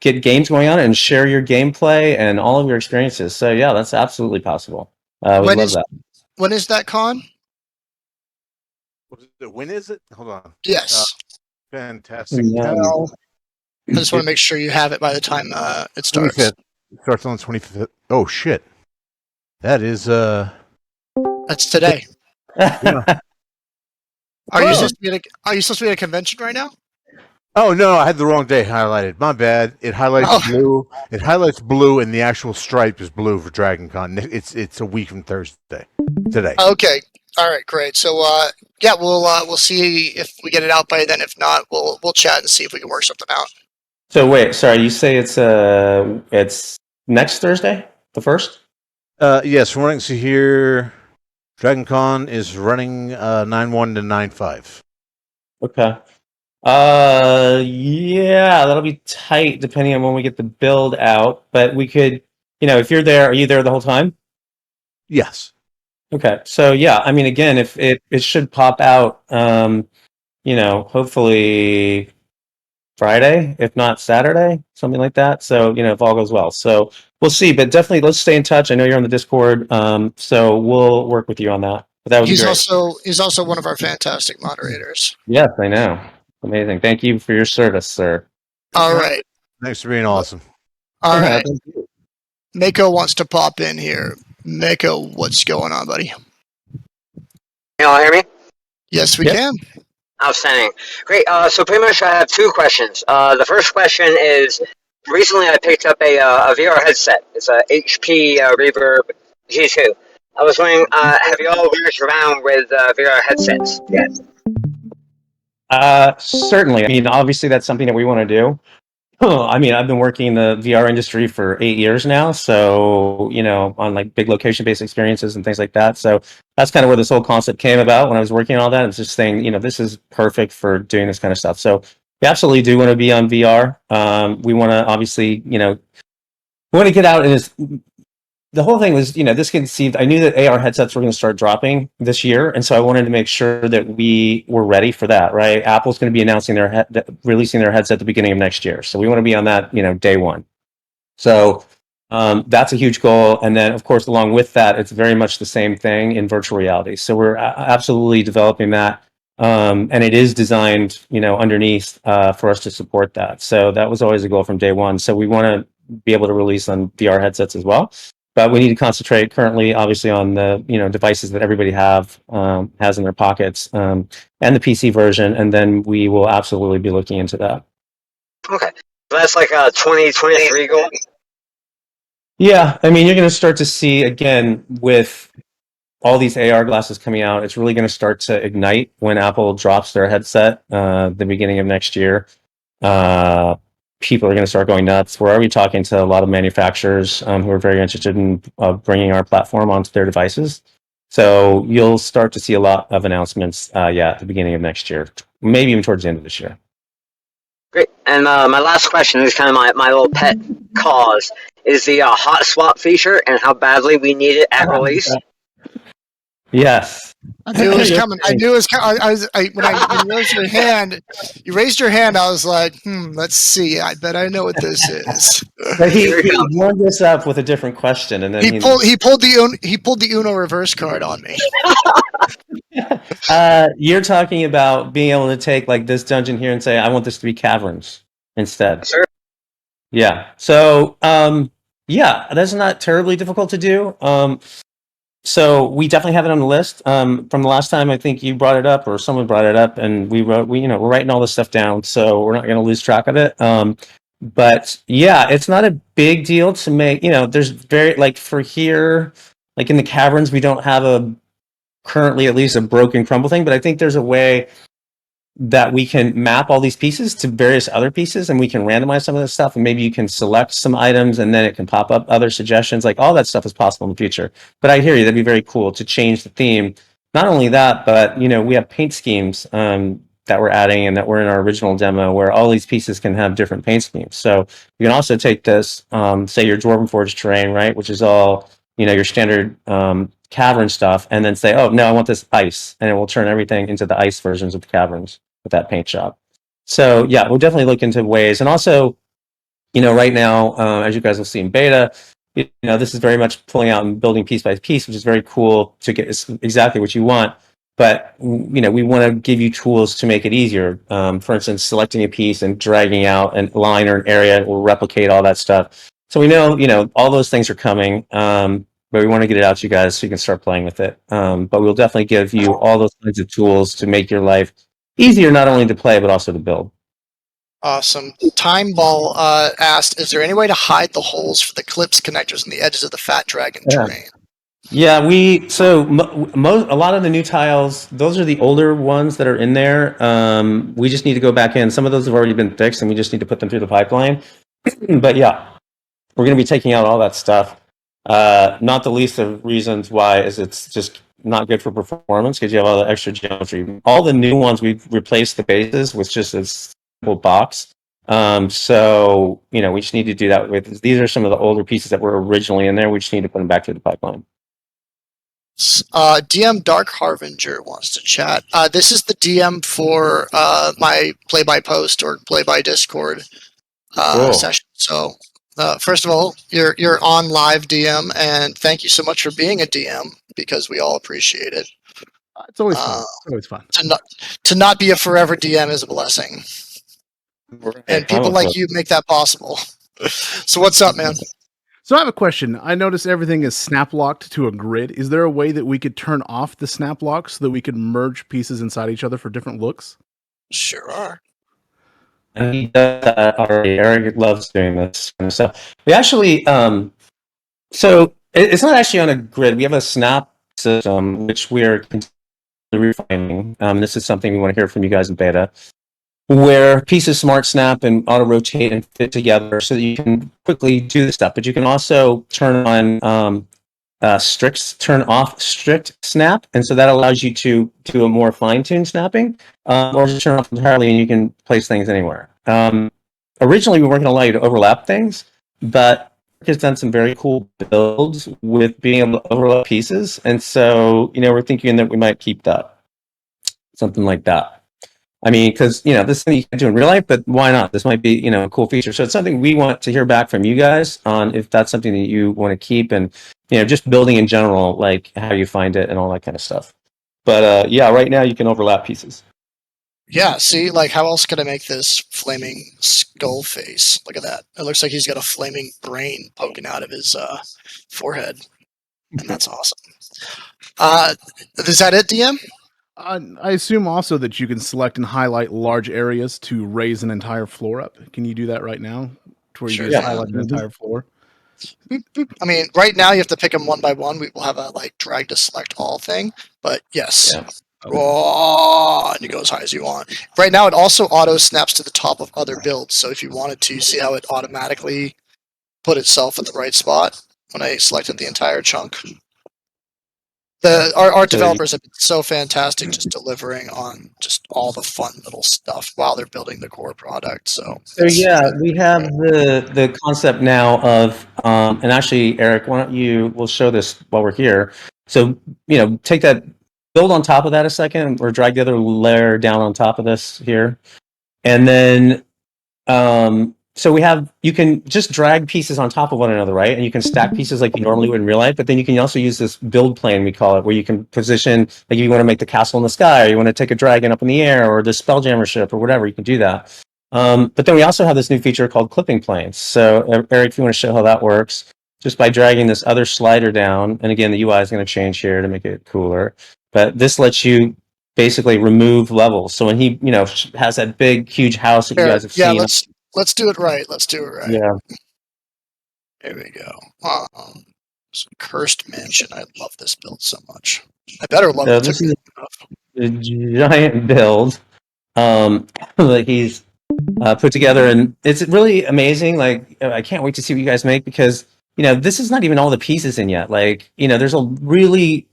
get games going on and share your gameplay and all of your experiences. So yeah, that's absolutely possible. We love that. When is that con? When is it? Hold on. Yes. Fantastic. I just want to make sure you have it by the time it starts. 25th. It starts on the 25th. Oh shit. That is That's today. Yeah. Are you supposed to be at a convention right now? Oh no, I had the wrong day highlighted. My bad. It highlights blue. It highlights blue, and the actual stripe is blue for Dragon Con. It's a week from Thursday. Today. Okay. All right, great. So, yeah, we'll see if we get it out by then. If not, we'll chat and see if we can work something out. So wait, sorry, you say it's next Thursday, the 1st? Yes, from what I can see here, DragonCon is running 9-1 to 9-5. Okay. Yeah, that'll be tight depending on when we get the build out. But we could, if you're there, are you there the whole time? Yes. Okay. So yeah, I mean, again, if it should pop out, hopefully Friday, if not Saturday, something like that. So, if all goes well. So we'll see, but definitely let's stay in touch. I know you're on the Discord. So we'll work with you on that. But that would be great. He's also one of our fantastic moderators. Yes, I know. Amazing. Thank you for your service, sir. All right. Thanks for being awesome. All right. Thank you. Mako wants to pop in here. Mako, what's going on, buddy? You all hear me? Yes, we Yep. can. Outstanding. Great. So pretty much I have two questions. The first question is, recently I picked up a VR headset. It's a HP Reverb G2. I was wondering, have you all worked around with VR headsets yet? Certainly. I mean, obviously that's something that we want to do. I mean, I've been working in the VR industry for 8 years now, so on like big location-based experiences and things like that. So that's kind of where this whole concept came about when I was working on all that. It's just saying, this is perfect for doing this kind of stuff. So we absolutely do want to be on VR. We want to obviously, we want to get out and the whole thing was, this conceived. I knew that AR headsets were going to start dropping this year, and so I wanted to make sure that we were ready for that. Right? Apple's going to be announcing releasing their headset at the beginning of next year, so we want to be on that, day one. So that's a huge goal, and then of course, along with that, it's very much the same thing in virtual reality. So we're absolutely developing that, and it is designed, underneath for us to support that. So that was always a goal from day one. So we want to be able to release on VR headsets as well. But we need to concentrate currently, obviously, on the devices that everybody has in their pockets, and the PC version, and then we will absolutely be looking into that. Okay. So that's like a 2023 goal? Yeah, I mean, you're going to start to see, again, with all these AR glasses coming out, it's really going to start to ignite when Apple drops their headset the beginning of next year. People are going to start going nuts. We're already talking to a lot of manufacturers who are very interested in bringing our platform onto their devices. So you'll start to see a lot of announcements, at the beginning of next year, maybe even towards the end of this year. Great. And my last question is kind of my little pet cause, is the hot swap feature and how badly we need it at release. Yes. I knew it was coming. I knew it was coming. When you raised your hand, I was like, let's see. I bet I know what this is. But he warmed us up with a different question, and then he pulled the Uno reverse card on me. You're talking about being able to take like this dungeon here and say, I want this to be caverns instead. Sure. Yeah. So, that's not terribly difficult to do. So we definitely have it on the list. From the last time, I think you brought it up or someone brought it up, and we're writing all this stuff down, so we're not going to lose track of it. But yeah, it's not a big deal to make. There's very for here, like in the caverns, we don't have currently at least a broken crumble thing, but I think there's a way that we can map all these pieces to various other pieces, and we can randomize some of this stuff, and maybe you can select some items and then it can pop up other suggestions. Like all that stuff is possible in the future. But I hear you, that'd be very cool to change the theme. Not only that, but we have paint schemes that we're adding and that were in our original demo where all these pieces can have different paint schemes. So you can also take this, say your Dwarven Forge terrain, right, which is all your standard cavern stuff, and then say, oh no, I want this ice, and it will turn everything into the ice versions of the caverns with that paint job. So yeah, we'll definitely look into ways. And also, right now, as you guys will see in beta, this is very much pulling out and building piece by piece, which is very cool to get exactly what you want. But we want to give you tools to make it easier. For instance, selecting a piece and dragging out a line or an area will replicate all that stuff. So we know, all those things are coming. But we want to get it out to you guys so you can start playing with it. But we'll definitely give you all those kinds of tools to make your life easier, not only to play, but also to build. Awesome. Timeball asked, is there any way to hide the holes for the Eclipse connectors on the edges of the Fat Dragon terrain? Yeah, a lot of the new tiles, those are the older ones that are in there. We just need to go back in. Some of those have already been fixed, and we just need to put them through the pipeline. But yeah, we're going to be taking out all that stuff. Not the least of reasons why is it's just not good for performance because you have all the extra geometry. All the new ones, we've replaced the bases with just a simple box. So we just need to do that with. These are some of the older pieces that were originally in there. We just need to put them back through the pipeline. DM Dark Harbinger wants to chat. This is the DM for my play by post or play by Discord Cool. session. So, first of all, you're on live DM, and thank you so much for being a DM because we all appreciate it. It's always fun. It's always fun. To not be a forever DM is a blessing, and people like you make that possible. So, what's up, man? So I have a question. I notice everything is snap locked to a grid. Is there a way that we could turn off the snap lock so that we could merge pieces inside each other for different looks? Sure are. And he does that already. Eric loves doing this kind of stuff. We actually, so it's not actually on a grid. We have a snap system which we are continually refining. This is something we want to hear from you guys in beta, where pieces smart snap and auto rotate and fit together so that you can quickly do this stuff. But you can also turn on turn off strict snap, and so that allows you to do a more fine-tuned snapping, or just turn off entirely and you can place things anywhere. Originally, we weren't going to allow you to overlap things, but Rick has done some very cool builds with being able to overlap pieces, and so we're thinking that we might keep that, something like that. I mean, because this thing you can do in real life, but why not? This might be a cool feature. So it's something we want to hear back from you guys on if that's something that you want to keep, and just building in general, like how you find it and all that kind of stuff. But yeah, right now you can overlap pieces. Yeah, see, like, how else could I make this flaming skull face? Look at that. It looks like he's got a flaming brain poking out of his forehead. And that's awesome. Is that it, DM? I assume also that you can select and highlight large areas to raise an entire floor up. Can you do that right now? To where you Sure, just yeah. highlight an entire floor? Boop, boop. I mean, right now you have to pick them one by one. We will have a drag to select all thing. But yes. Yeah. Oh, and you go as high as you want. Right now, it also auto snaps to the top of other builds. So if you wanted to, see how it automatically put itself at the right spot when I selected the entire chunk. Our developers have been so fantastic, just delivering on just all the fun little stuff while they're building the core product. So yeah, we have the concept now of, and actually, Eric, why don't we'll show this while we're here. So take that. Build on top of that a second, or drag the other layer down on top of this here. And then, so you can just drag pieces on top of one another, right? And you can stack pieces like you normally would in real life, but then you can also use this build plane, we call it, where you can position, like you want to make the castle in the sky, or you want to take a dragon up in the air, or the spelljammer ship, or whatever, you can do that. But then we also have this new feature called clipping planes. So Eric, if you want to show how that works, just by dragging this other slider down, and again, the UI is going to change here to make it cooler. But this lets you basically remove levels. So when he, has that big, huge house that you guys have seen. Yeah, let's do it right. Let's do it right. Yeah. There we go. Cursed Mansion. I love this build so much. I better love it. This is a giant build that he's put together, and it's really amazing. Like, I can't wait to see what you guys make, because this is not even all the pieces in yet. Like, there's a really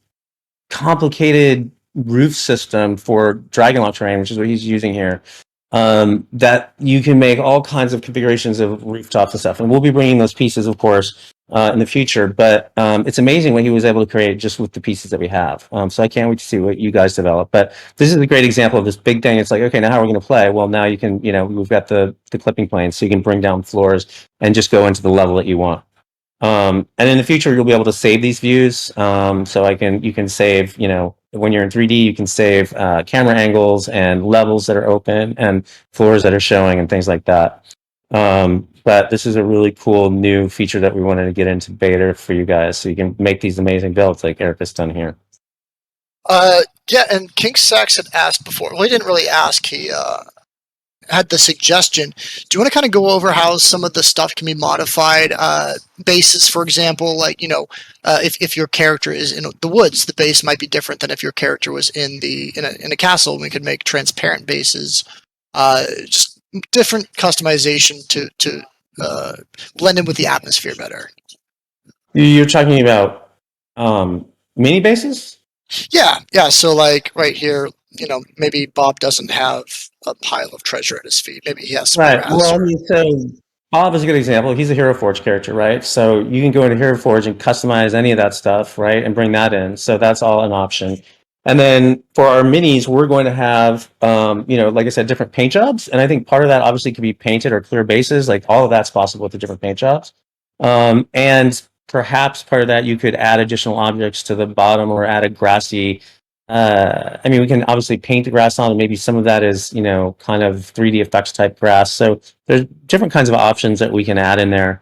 complicated roof system for Dragonlock terrain, which is what he's using here, that you can make all kinds of configurations of rooftops and stuff. And we'll be bringing those pieces, of course, in the future. But it's amazing what he was able to create just with the pieces that we have. So I can't wait to see what you guys develop. But this is a great example of this big thing. It's like, okay, now how are we going to play? Well, now you can, we've got the clipping planes, so you can bring down floors and just go into the level that you want. And in the future, you'll be able to save these views. So you can save, when you're in 3D, you can save camera angles and levels that are open and floors that are showing and things like that. But this is a really cool new feature that we wanted to get into beta for you guys, so you can make these amazing builds like Eric has done here. Yeah, and King Sax had asked before. Well, he didn't really ask. He had the suggestion. Do you want to kind of go over how some of the stuff can be modified? Bases, for example, like if your character is in the woods, the base might be different than if your character was in a castle. We could make transparent bases, just different customization to blend in with the atmosphere better. You're talking about mini bases? Yeah. So like right here, maybe Bob doesn't have a pile of treasure at his feet. Maybe he has some Right. grass. Well, I mean, so Bob is a good example. He's a Hero Forge character, right? So you can go into Hero Forge and customize any of that stuff, right, and bring that in. So that's all an option. And then for our minis, we're going to have, like I said, different paint jobs. And I think part of that obviously could be painted or clear bases. Like all of that's possible with the different paint jobs. And perhaps part of that you could add additional objects to the bottom or add a grassy. I mean, we can obviously paint the grass on, and maybe some of that is, kind of 3D effects type grass. So there's different kinds of options that we can add in there.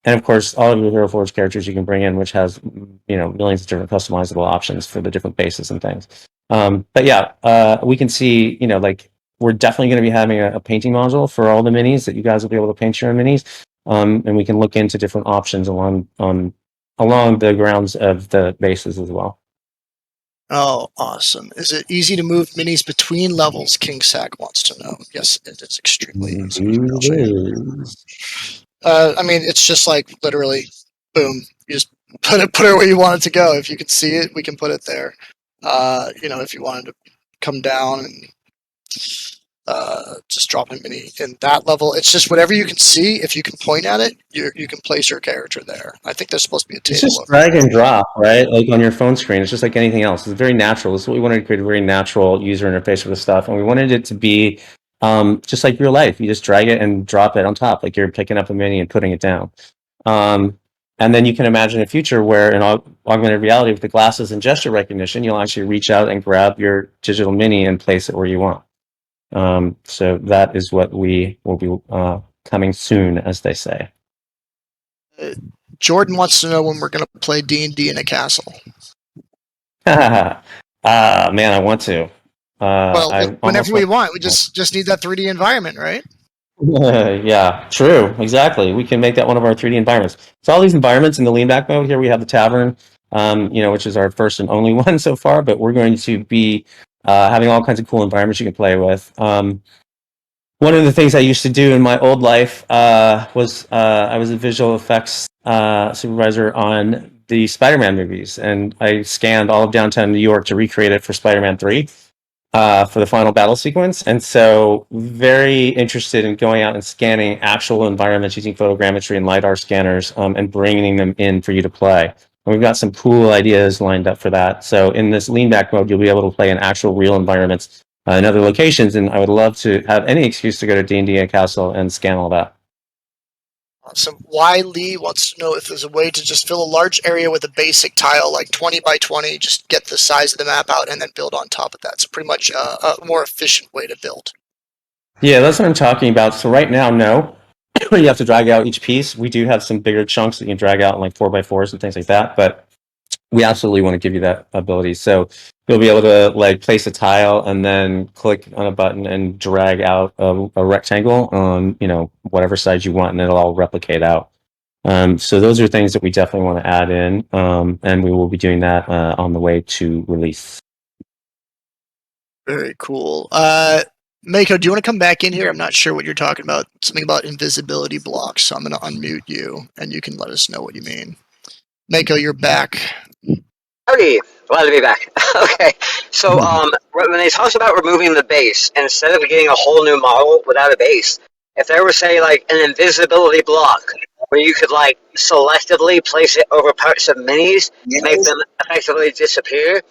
And of course, all of your Hero Forge characters you can bring in, which has, millions of different customizable options for the different bases and things. But yeah, we can see, like we're definitely going to be having a painting module for all the minis that you guys will be able to paint your own minis. And we can look into different options along the grounds of the bases as well. Oh, awesome. Is it easy to move minis between levels? King Sack wants to know. Yes, it is extremely easy. I'll show you. I mean, it's just like literally, boom. You just put it where you want it to go. If you can see it, we can put it there. If you wanted to come down and just drop a mini in that level. It's just whatever you can see. If you can point at it, you can place your character there. I think there's supposed to be a table. It's just drag and drop, right? Like on your phone screen. It's just like anything else. It's very natural. This is what we wanted to create, a very natural user interface for the stuff. And we wanted it to be just like real life. You just drag it and drop it on top, like you're picking up a mini and putting it down. And then you can imagine a future where in augmented reality with the glasses and gesture recognition, you'll actually reach out and grab your digital mini and place it where you want. So that is what we will be coming soon, as they say. Jordan wants to know when we're going to play D&D in a castle. Man, I want to. Whenever we want. We just need that 3D environment, right? Yeah, true. Exactly. We can make that one of our 3D environments. So all these environments in the lean back mode here, we have the tavern, which is our first and only one so far, but we're going to be having all kinds of cool environments you can play with. One of the things I used to do in my old life was I was a visual effects supervisor on the Spider-Man movies, and I scanned all of downtown New York to recreate it for Spider-Man 3 for the final battle sequence. And so very interested in going out and scanning actual environments using photogrammetry and LiDAR scanners and bringing them in for you to play. And we've got some cool ideas lined up for that. So in this lean back mode, you'll be able to play in actual real environments in other locations. And I would love to have any excuse to go to D&D and Castle and scan all that. Awesome. Y. Lee wants to know if there's a way to just fill a large area with a basic tile, like 20 by 20, just get the size of the map out and then build on top of that. It's pretty much a more efficient way to build. Yeah, that's what I'm talking about. So right now, no. You have to drag out each piece. We do have some bigger chunks that you can drag out in like 4x4s and things like that, but we absolutely want to give you that ability. So you'll be able to like place a tile and then click on a button and drag out a rectangle on, whatever size you want, and it'll all replicate out. So those are things that we definitely want to add in, and we will be doing that on the way to release. Very cool. Mako, do you want to come back in here? I'm not sure what you're talking about. Something about invisibility blocks. So I'm going to unmute you, and you can let us know what you mean. Mako, you're back. Howdy, glad to be back. Okay, so when they talk about removing the base, instead of getting a whole new model without a base, if there was, say, like an invisibility block where you could like selectively place it over parts of minis to make them effectively disappear,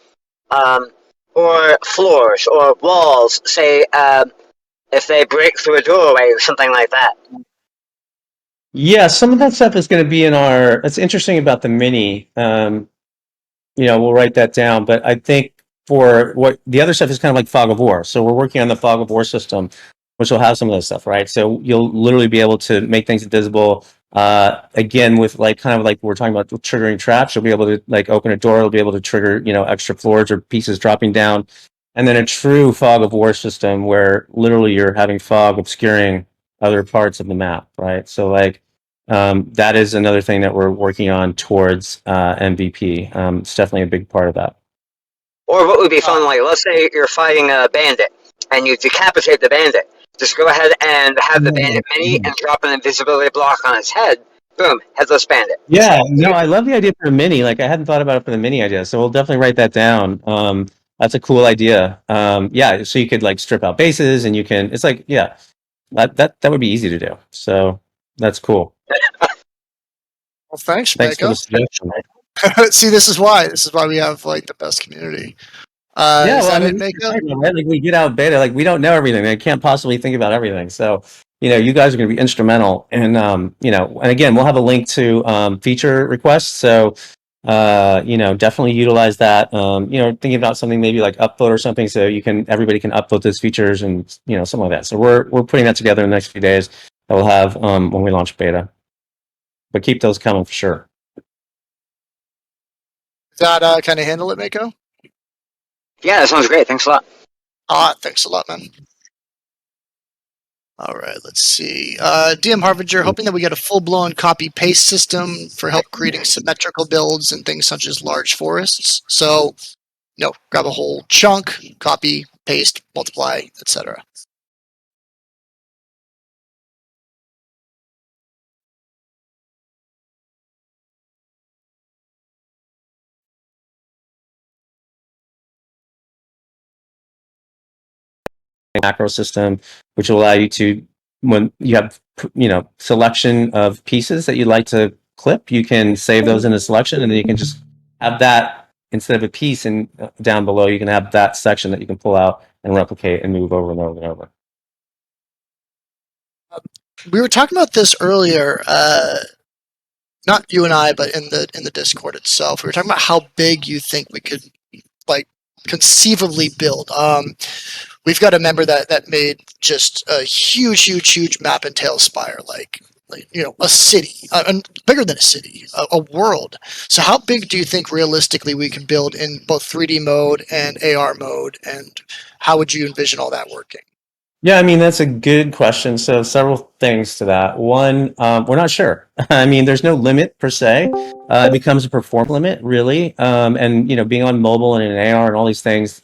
or floors or walls, say, if they break through a doorway or something like that. Yeah, some of that stuff is going to be in our. It's interesting about the mini. We'll write that down. But I think for what the other stuff is kind of like Fog of War. So we're working on the Fog of War system, which will have some of this stuff, right? So you'll literally be able to make things invisible. Again, with like kind of like we're talking about triggering traps, you'll be able to like open a door. You'll be able to trigger, extra floors or pieces dropping down. and then a true fog of war system where literally you're having fog obscuring other parts of the map, right? So like that is another thing that we're working on towards MVP. It's definitely a big part of that. Or what would be fun, like, let's say you're fighting a bandit and you decapitate the bandit. Just go ahead and have the bandit mini and drop an invisibility block on its head. Boom, headless bandit. Yeah, no, I love the idea for a mini. Like I hadn't thought about it for the mini idea, so we'll definitely write that down. That's a cool idea. Yeah, so you could like strip out bases, and you can. It's like yeah, that would be easy to do. So that's cool. Well, thanks, Thanks for Mako. the suggestion. See, this is why. This is why we have like the best community. Yeah, Is well, I that it, mean, Mako? right? Like we get out beta, like we don't know everything. I can't possibly think about everything. So, you guys are going to be instrumental. And, and again, we'll have a link to feature requests. So, definitely utilize that. Thinking about something maybe like upload or something, so everybody can upload those features and something like that. So we're putting that together in the next few days. That we'll have when we launch beta. But keep those coming for sure. Does that kind of handle it, Mako? Yeah, that sounds great. Thanks a lot. Thanks a lot, man. All right, let's see. DM Harbinger, hoping that we get a full-blown copy-paste system for help creating symmetrical builds and things such as large forests. So, grab a whole chunk, copy, paste, multiply, etc. Macro system, which will allow you to, when you have selection of pieces that you'd like to clip, you can save those in a selection, and then you can just have that instead of a piece and down below, you can have that section that you can pull out and replicate and move over and over and over. We were talking about this earlier, not you and I, but in the Discord itself. We were talking about how big you think we could conceivably build. We've got a member that made just a huge map and tail spire, like a city, bigger than a city, a world. So how big do you think realistically we can build in both 3D mode and AR mode, and how would you envision all that working? Yeah, I mean, that's a good question. So several things to that. One, we're not sure. I mean, there's no limit per se. It becomes a perform limit, really. And, being on mobile and in AR and all these things,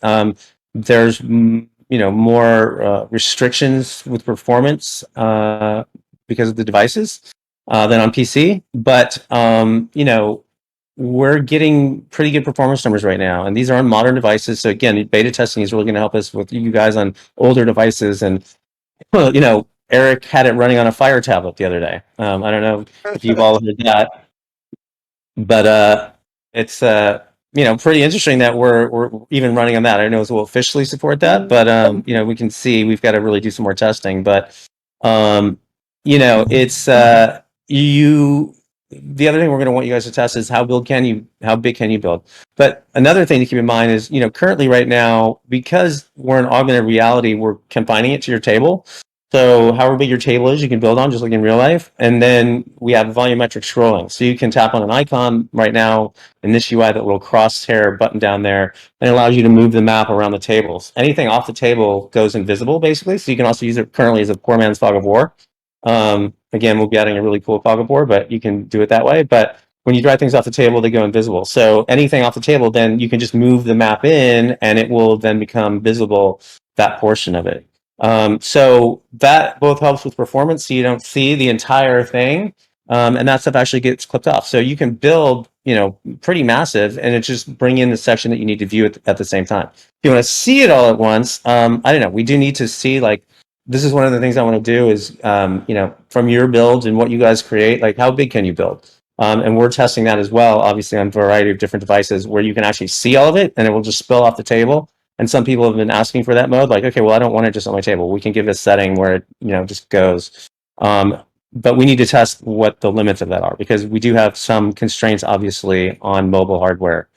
there's, more restrictions with performance because of the devices than on PC. But, we're getting pretty good performance numbers right now, and these are on modern devices. So again, beta testing is really going to help us with you guys on older devices. And Eric had it running on a Fire tablet the other day. I don't know if you've all heard that, but it's pretty interesting that we're even running on that. I don't know if we'll officially support that, but we can see we've got to really do some more testing. But it's you. The other thing we're going to want you guys to test is how big can you build? But another thing to keep in mind is, currently right now, because we're in augmented reality, we're confining it to your table. So however big your table is, you can build on just like in real life. And then we have volumetric scrolling. So you can tap on an icon right now in this UI, that little crosshair button down there, and it allows you to move the map around the tables. Anything off the table goes invisible, basically. So you can also use it currently as a poor man's fog of war. Again, we'll be adding a really cool fog of war, but you can do it that way. But when you drive things off the table, they go invisible. So anything off the table, then you can just move the map in, and it will then become visible, that portion of it. So that both helps with performance, so you don't see the entire thing, and that stuff actually gets clipped off. So you can build, pretty massive, and it's just bring in the section that you need to view at the same time. If you want to see it all at once, I don't know. We do need to see, like, this is one of the things I want to do is, from your builds and what you guys create, like how big can you build? And we're testing that as well, obviously on a variety of different devices where you can actually see all of it, and it will just spill off the table. And some people have been asking for that mode, like, okay, well, I don't want it just on my table. We can give a setting where it, just goes. But we need to test what the limits of that are, because we do have some constraints, obviously, on mobile hardware,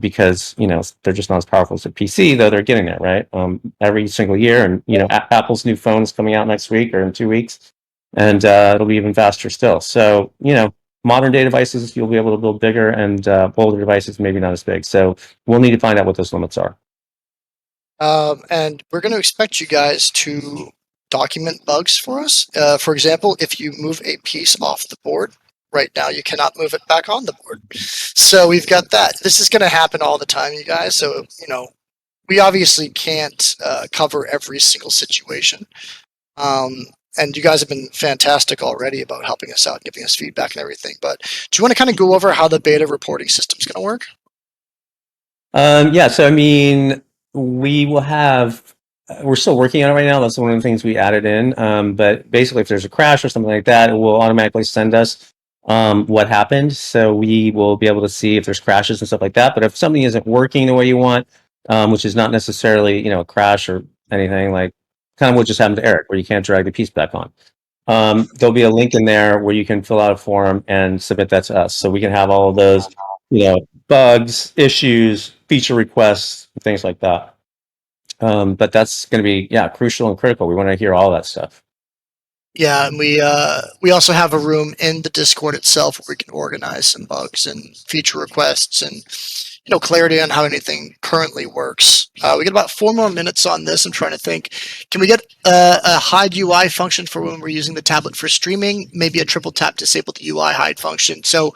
because they're just not as powerful as a PC, though they're getting there, right? Every single year, and Apple's new phone is coming out next week or in 2 weeks, and it'll be even faster still. So modern day devices, you'll be able to build bigger, and older devices maybe not as big. So we'll need to find out what those limits are. And we're going to expect you guys to document bugs for us. For example, if you move a piece off the board, right now you cannot move it back on the board. So we've got that. This is going to happen all the time, you guys. So, we obviously can't cover every single situation. And you guys have been fantastic already about helping us out and giving us feedback and everything. But do you want to kind of go over how the beta reporting system is going to work? Yeah, so I mean, we will have. We're still working on it right now. That's one of the things we added in. But basically, if there's a crash or something like that, it will automatically send us what happened. So we will be able to see if there's crashes and stuff like that. But if something isn't working the way you want, which is not necessarily a crash or anything, like kind of what just happened to Eric, where you can't drag the piece back on. There'll be a link in there where you can fill out a form and submit that to us, so we can have all of those, bugs, issues, feature requests, things like that. But that's going to be crucial and critical. We want to hear all that stuff. Yeah, and we also have a room in the Discord itself where we can organize some bugs and feature requests and clarity on how anything currently works. We got about 4 more minutes on this. I'm trying to think. Can we get a hide UI function for when we're using the tablet for streaming? Maybe a triple tap disable the UI hide function. So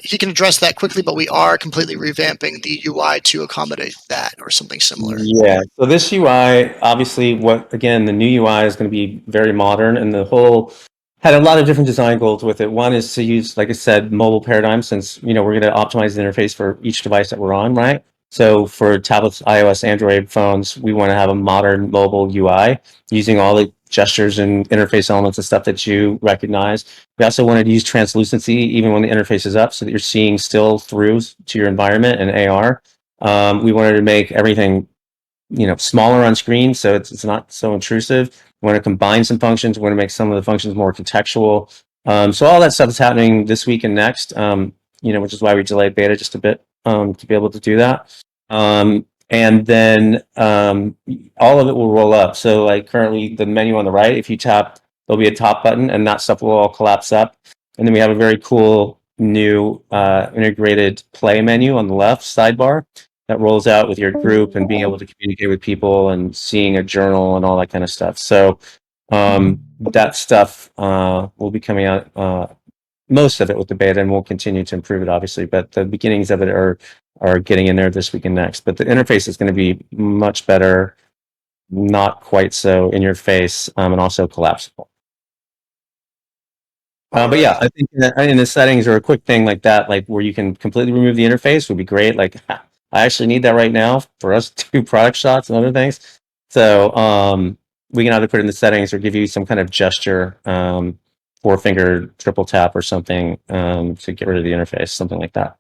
he can address that quickly, but we are completely revamping the UI to accommodate that or something similar. Yeah. So this UI, obviously, the new UI is going to be very modern, and the whole had a lot of different design goals with it. One is to use, like I said, mobile paradigm, since we're going to optimize the interface for each device that we're on, right? So for tablets, iOS, Android phones, we want to have a modern mobile UI using all the gestures and interface elements and stuff that you recognize. We also wanted to use translucency even when the interface is up, so that you're seeing still throughs to your environment and AR. We wanted to make everything smaller on screen, so it's not so intrusive. We want to combine some functions. We want to make some of the functions more contextual. So all that stuff is happening this week and next. Which is why we delayed beta just a bit to be able to do that. And then all of it will roll up. So like currently, the menu on the right, if you tap, there'll be a top button, and that stuff will all collapse up. And then we have a very cool new integrated play menu on the left sidebar that rolls out with your group and being able to communicate with people and seeing a journal and all that kind of stuff. So that stuff will be coming out, most of it with the beta, and we'll continue to improve it, obviously. But the beginnings of it are getting in there this week and next. But the interface is going to be much better, not quite so in your face, and also collapsible. But yeah, I think in the settings or a quick thing like that, like where you can completely remove the interface, would be great. Like I actually need that right now for us to do product shots and other things. So we can either put it in the settings or give you some kind of gesture, 4-finger triple tap or something to get rid of the interface, something like that.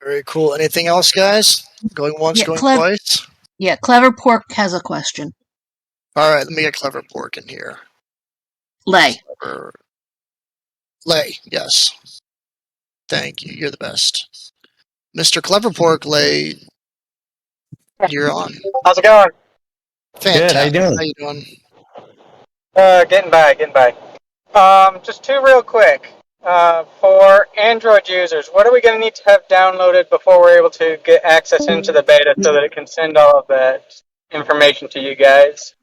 Very cool. Anything else, guys? Going once, going twice? Yeah, Clever Pork has a question. All right, let me get Clever Pork in here. Lay, yes. Thank you. You're the best. Mr. Clever Pork, Lay, you're on. How's it going? Fantastic. Good, how you doing? How you doing? Getting by. Just two real quick. For Android users, what are we going to need to have downloaded before we're able to get access into the beta so that it can send all of that information to you guys?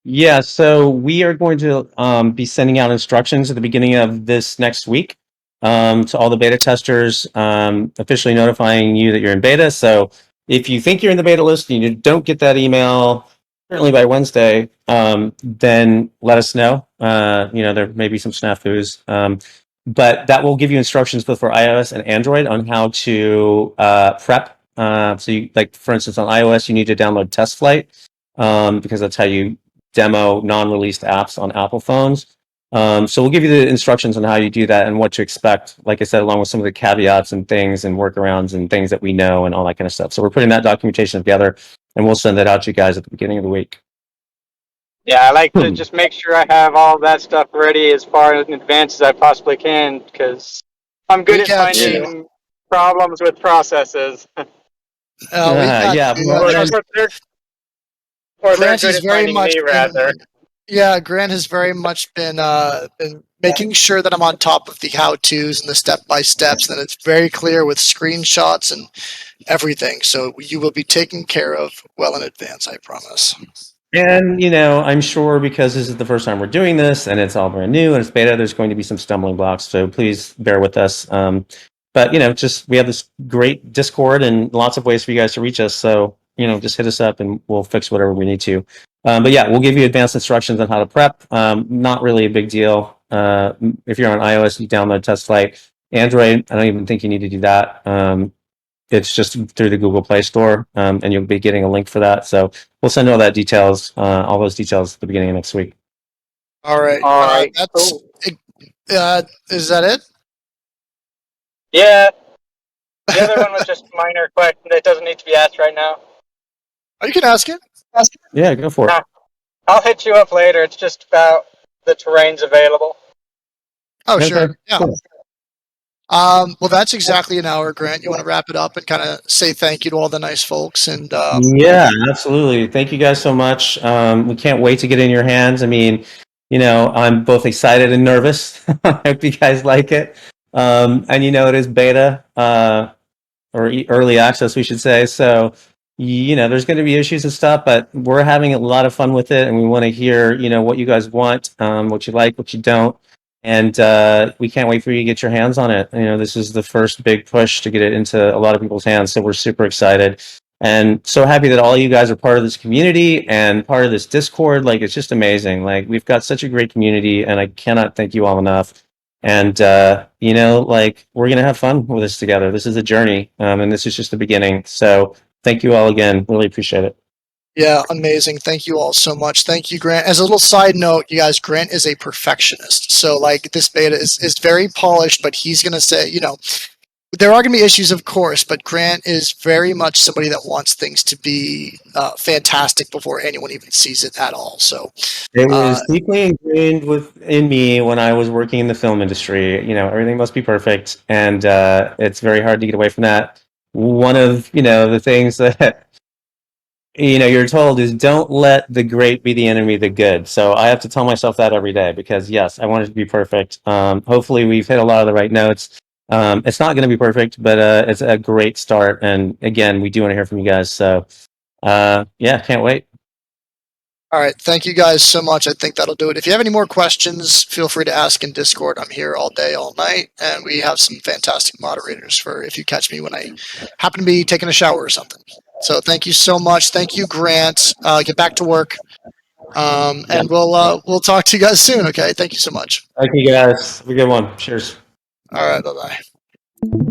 Yeah, so we are going to be sending out instructions at the beginning of this next week to all the beta testers, officially notifying you that you're in beta. So if you think you're in the beta list and you don't get that email certainly by Wednesday, then let us know. There may be some snafus, but that will give you instructions both for iOS and Android on how to prep. So you, like, for instance, on iOS, you need to download TestFlight because that's how you demo non-released apps on Apple phones. So we'll give you the instructions on how you do that and what to expect, like I said, along with some of the caveats and things and workarounds and things that we know and all that kind of stuff. So we're putting that documentation together, and we'll send that out to you guys at the beginning of the week. Yeah, I like to just make sure I have all that stuff ready as far in advance as I possibly can, because I'm good at finding problems with processes. Yeah. Grant is very much Grant has very much been making sure that I'm on top of the how-tos and the step-by-steps, and it's very clear with screenshots and everything. So you will be taken care of well in advance, I promise. And, I'm sure because this is the first time we're doing this and it's all brand new and it's beta, there's going to be some stumbling blocks. So please bear with us. But, just we have this great Discord and lots of ways for you guys to reach us. So, just hit us up and we'll fix whatever we need to. But yeah, we'll give you advanced instructions on how to prep. Not really a big deal. If you're on iOS, you download Test Flight. Android, I don't even think you need to do that. It's just through the Google Play Store, and you'll be getting a link for that. So we'll send all those details at the beginning of next week. All right. That's. Is that it? Yeah. The other one was just a minor question that doesn't need to be asked right now. Oh, you can ask it. Yeah, go for it. I'll hit you up later. It's just about the terrains available. Oh, Okay, sure. Yeah. cool. Well, that's exactly an hour, Grant. You want to wrap it up and kind of say thank you to all the nice folks and. Yeah, absolutely. Thank you guys so much. We can't wait to get it in your hands. I mean, I'm both excited and nervous. I hope you guys like it. And it is beta, or early access, we should say. So, there's going to be issues and stuff, but we're having a lot of fun with it, and we want to hear, what you guys want, what you like, what you don't, and we can't wait for you to get your hands on it. This is the first big push to get it into a lot of people's hands, so we're super excited. And so happy that all you guys are part of this community and part of this Discord. Like, it's just amazing. Like, we've got such a great community, and I cannot thank you all enough. And, we're going to have fun with this together. This is a journey, and this is just the beginning. So thank you all again. Really appreciate it. Yeah, amazing. Thank you all so much. Thank you, Grant. As a little side note, you guys, Grant is a perfectionist. So, this beta is very polished, but he's going to say, there are going to be issues, of course, but Grant is very much somebody that wants things to be fantastic before anyone even sees it at all. So it was deeply ingrained in me when I was working in the film industry. Everything must be perfect, and it's very hard to get away from that. One of the things that you're told is don't let the great be the enemy of the good. So I have to tell myself that every day because yes, I want it to be perfect. Hopefully, we've hit a lot of the right notes. It's not going to be perfect, but it's a great start. And again, we do want to hear from you guys. So, can't wait. All right. Thank you guys so much. I think that'll do it. If you have any more questions, feel free to ask in Discord. I'm here all day, all night. And we have some fantastic moderators for if you catch me when I happen to be taking a shower or something. So thank you so much. Thank you, Grant. Get back to work. And we'll talk to you guys soon. Okay. Thank you so much. Thank you guys. Have a good one. Cheers. All right. Bye-bye.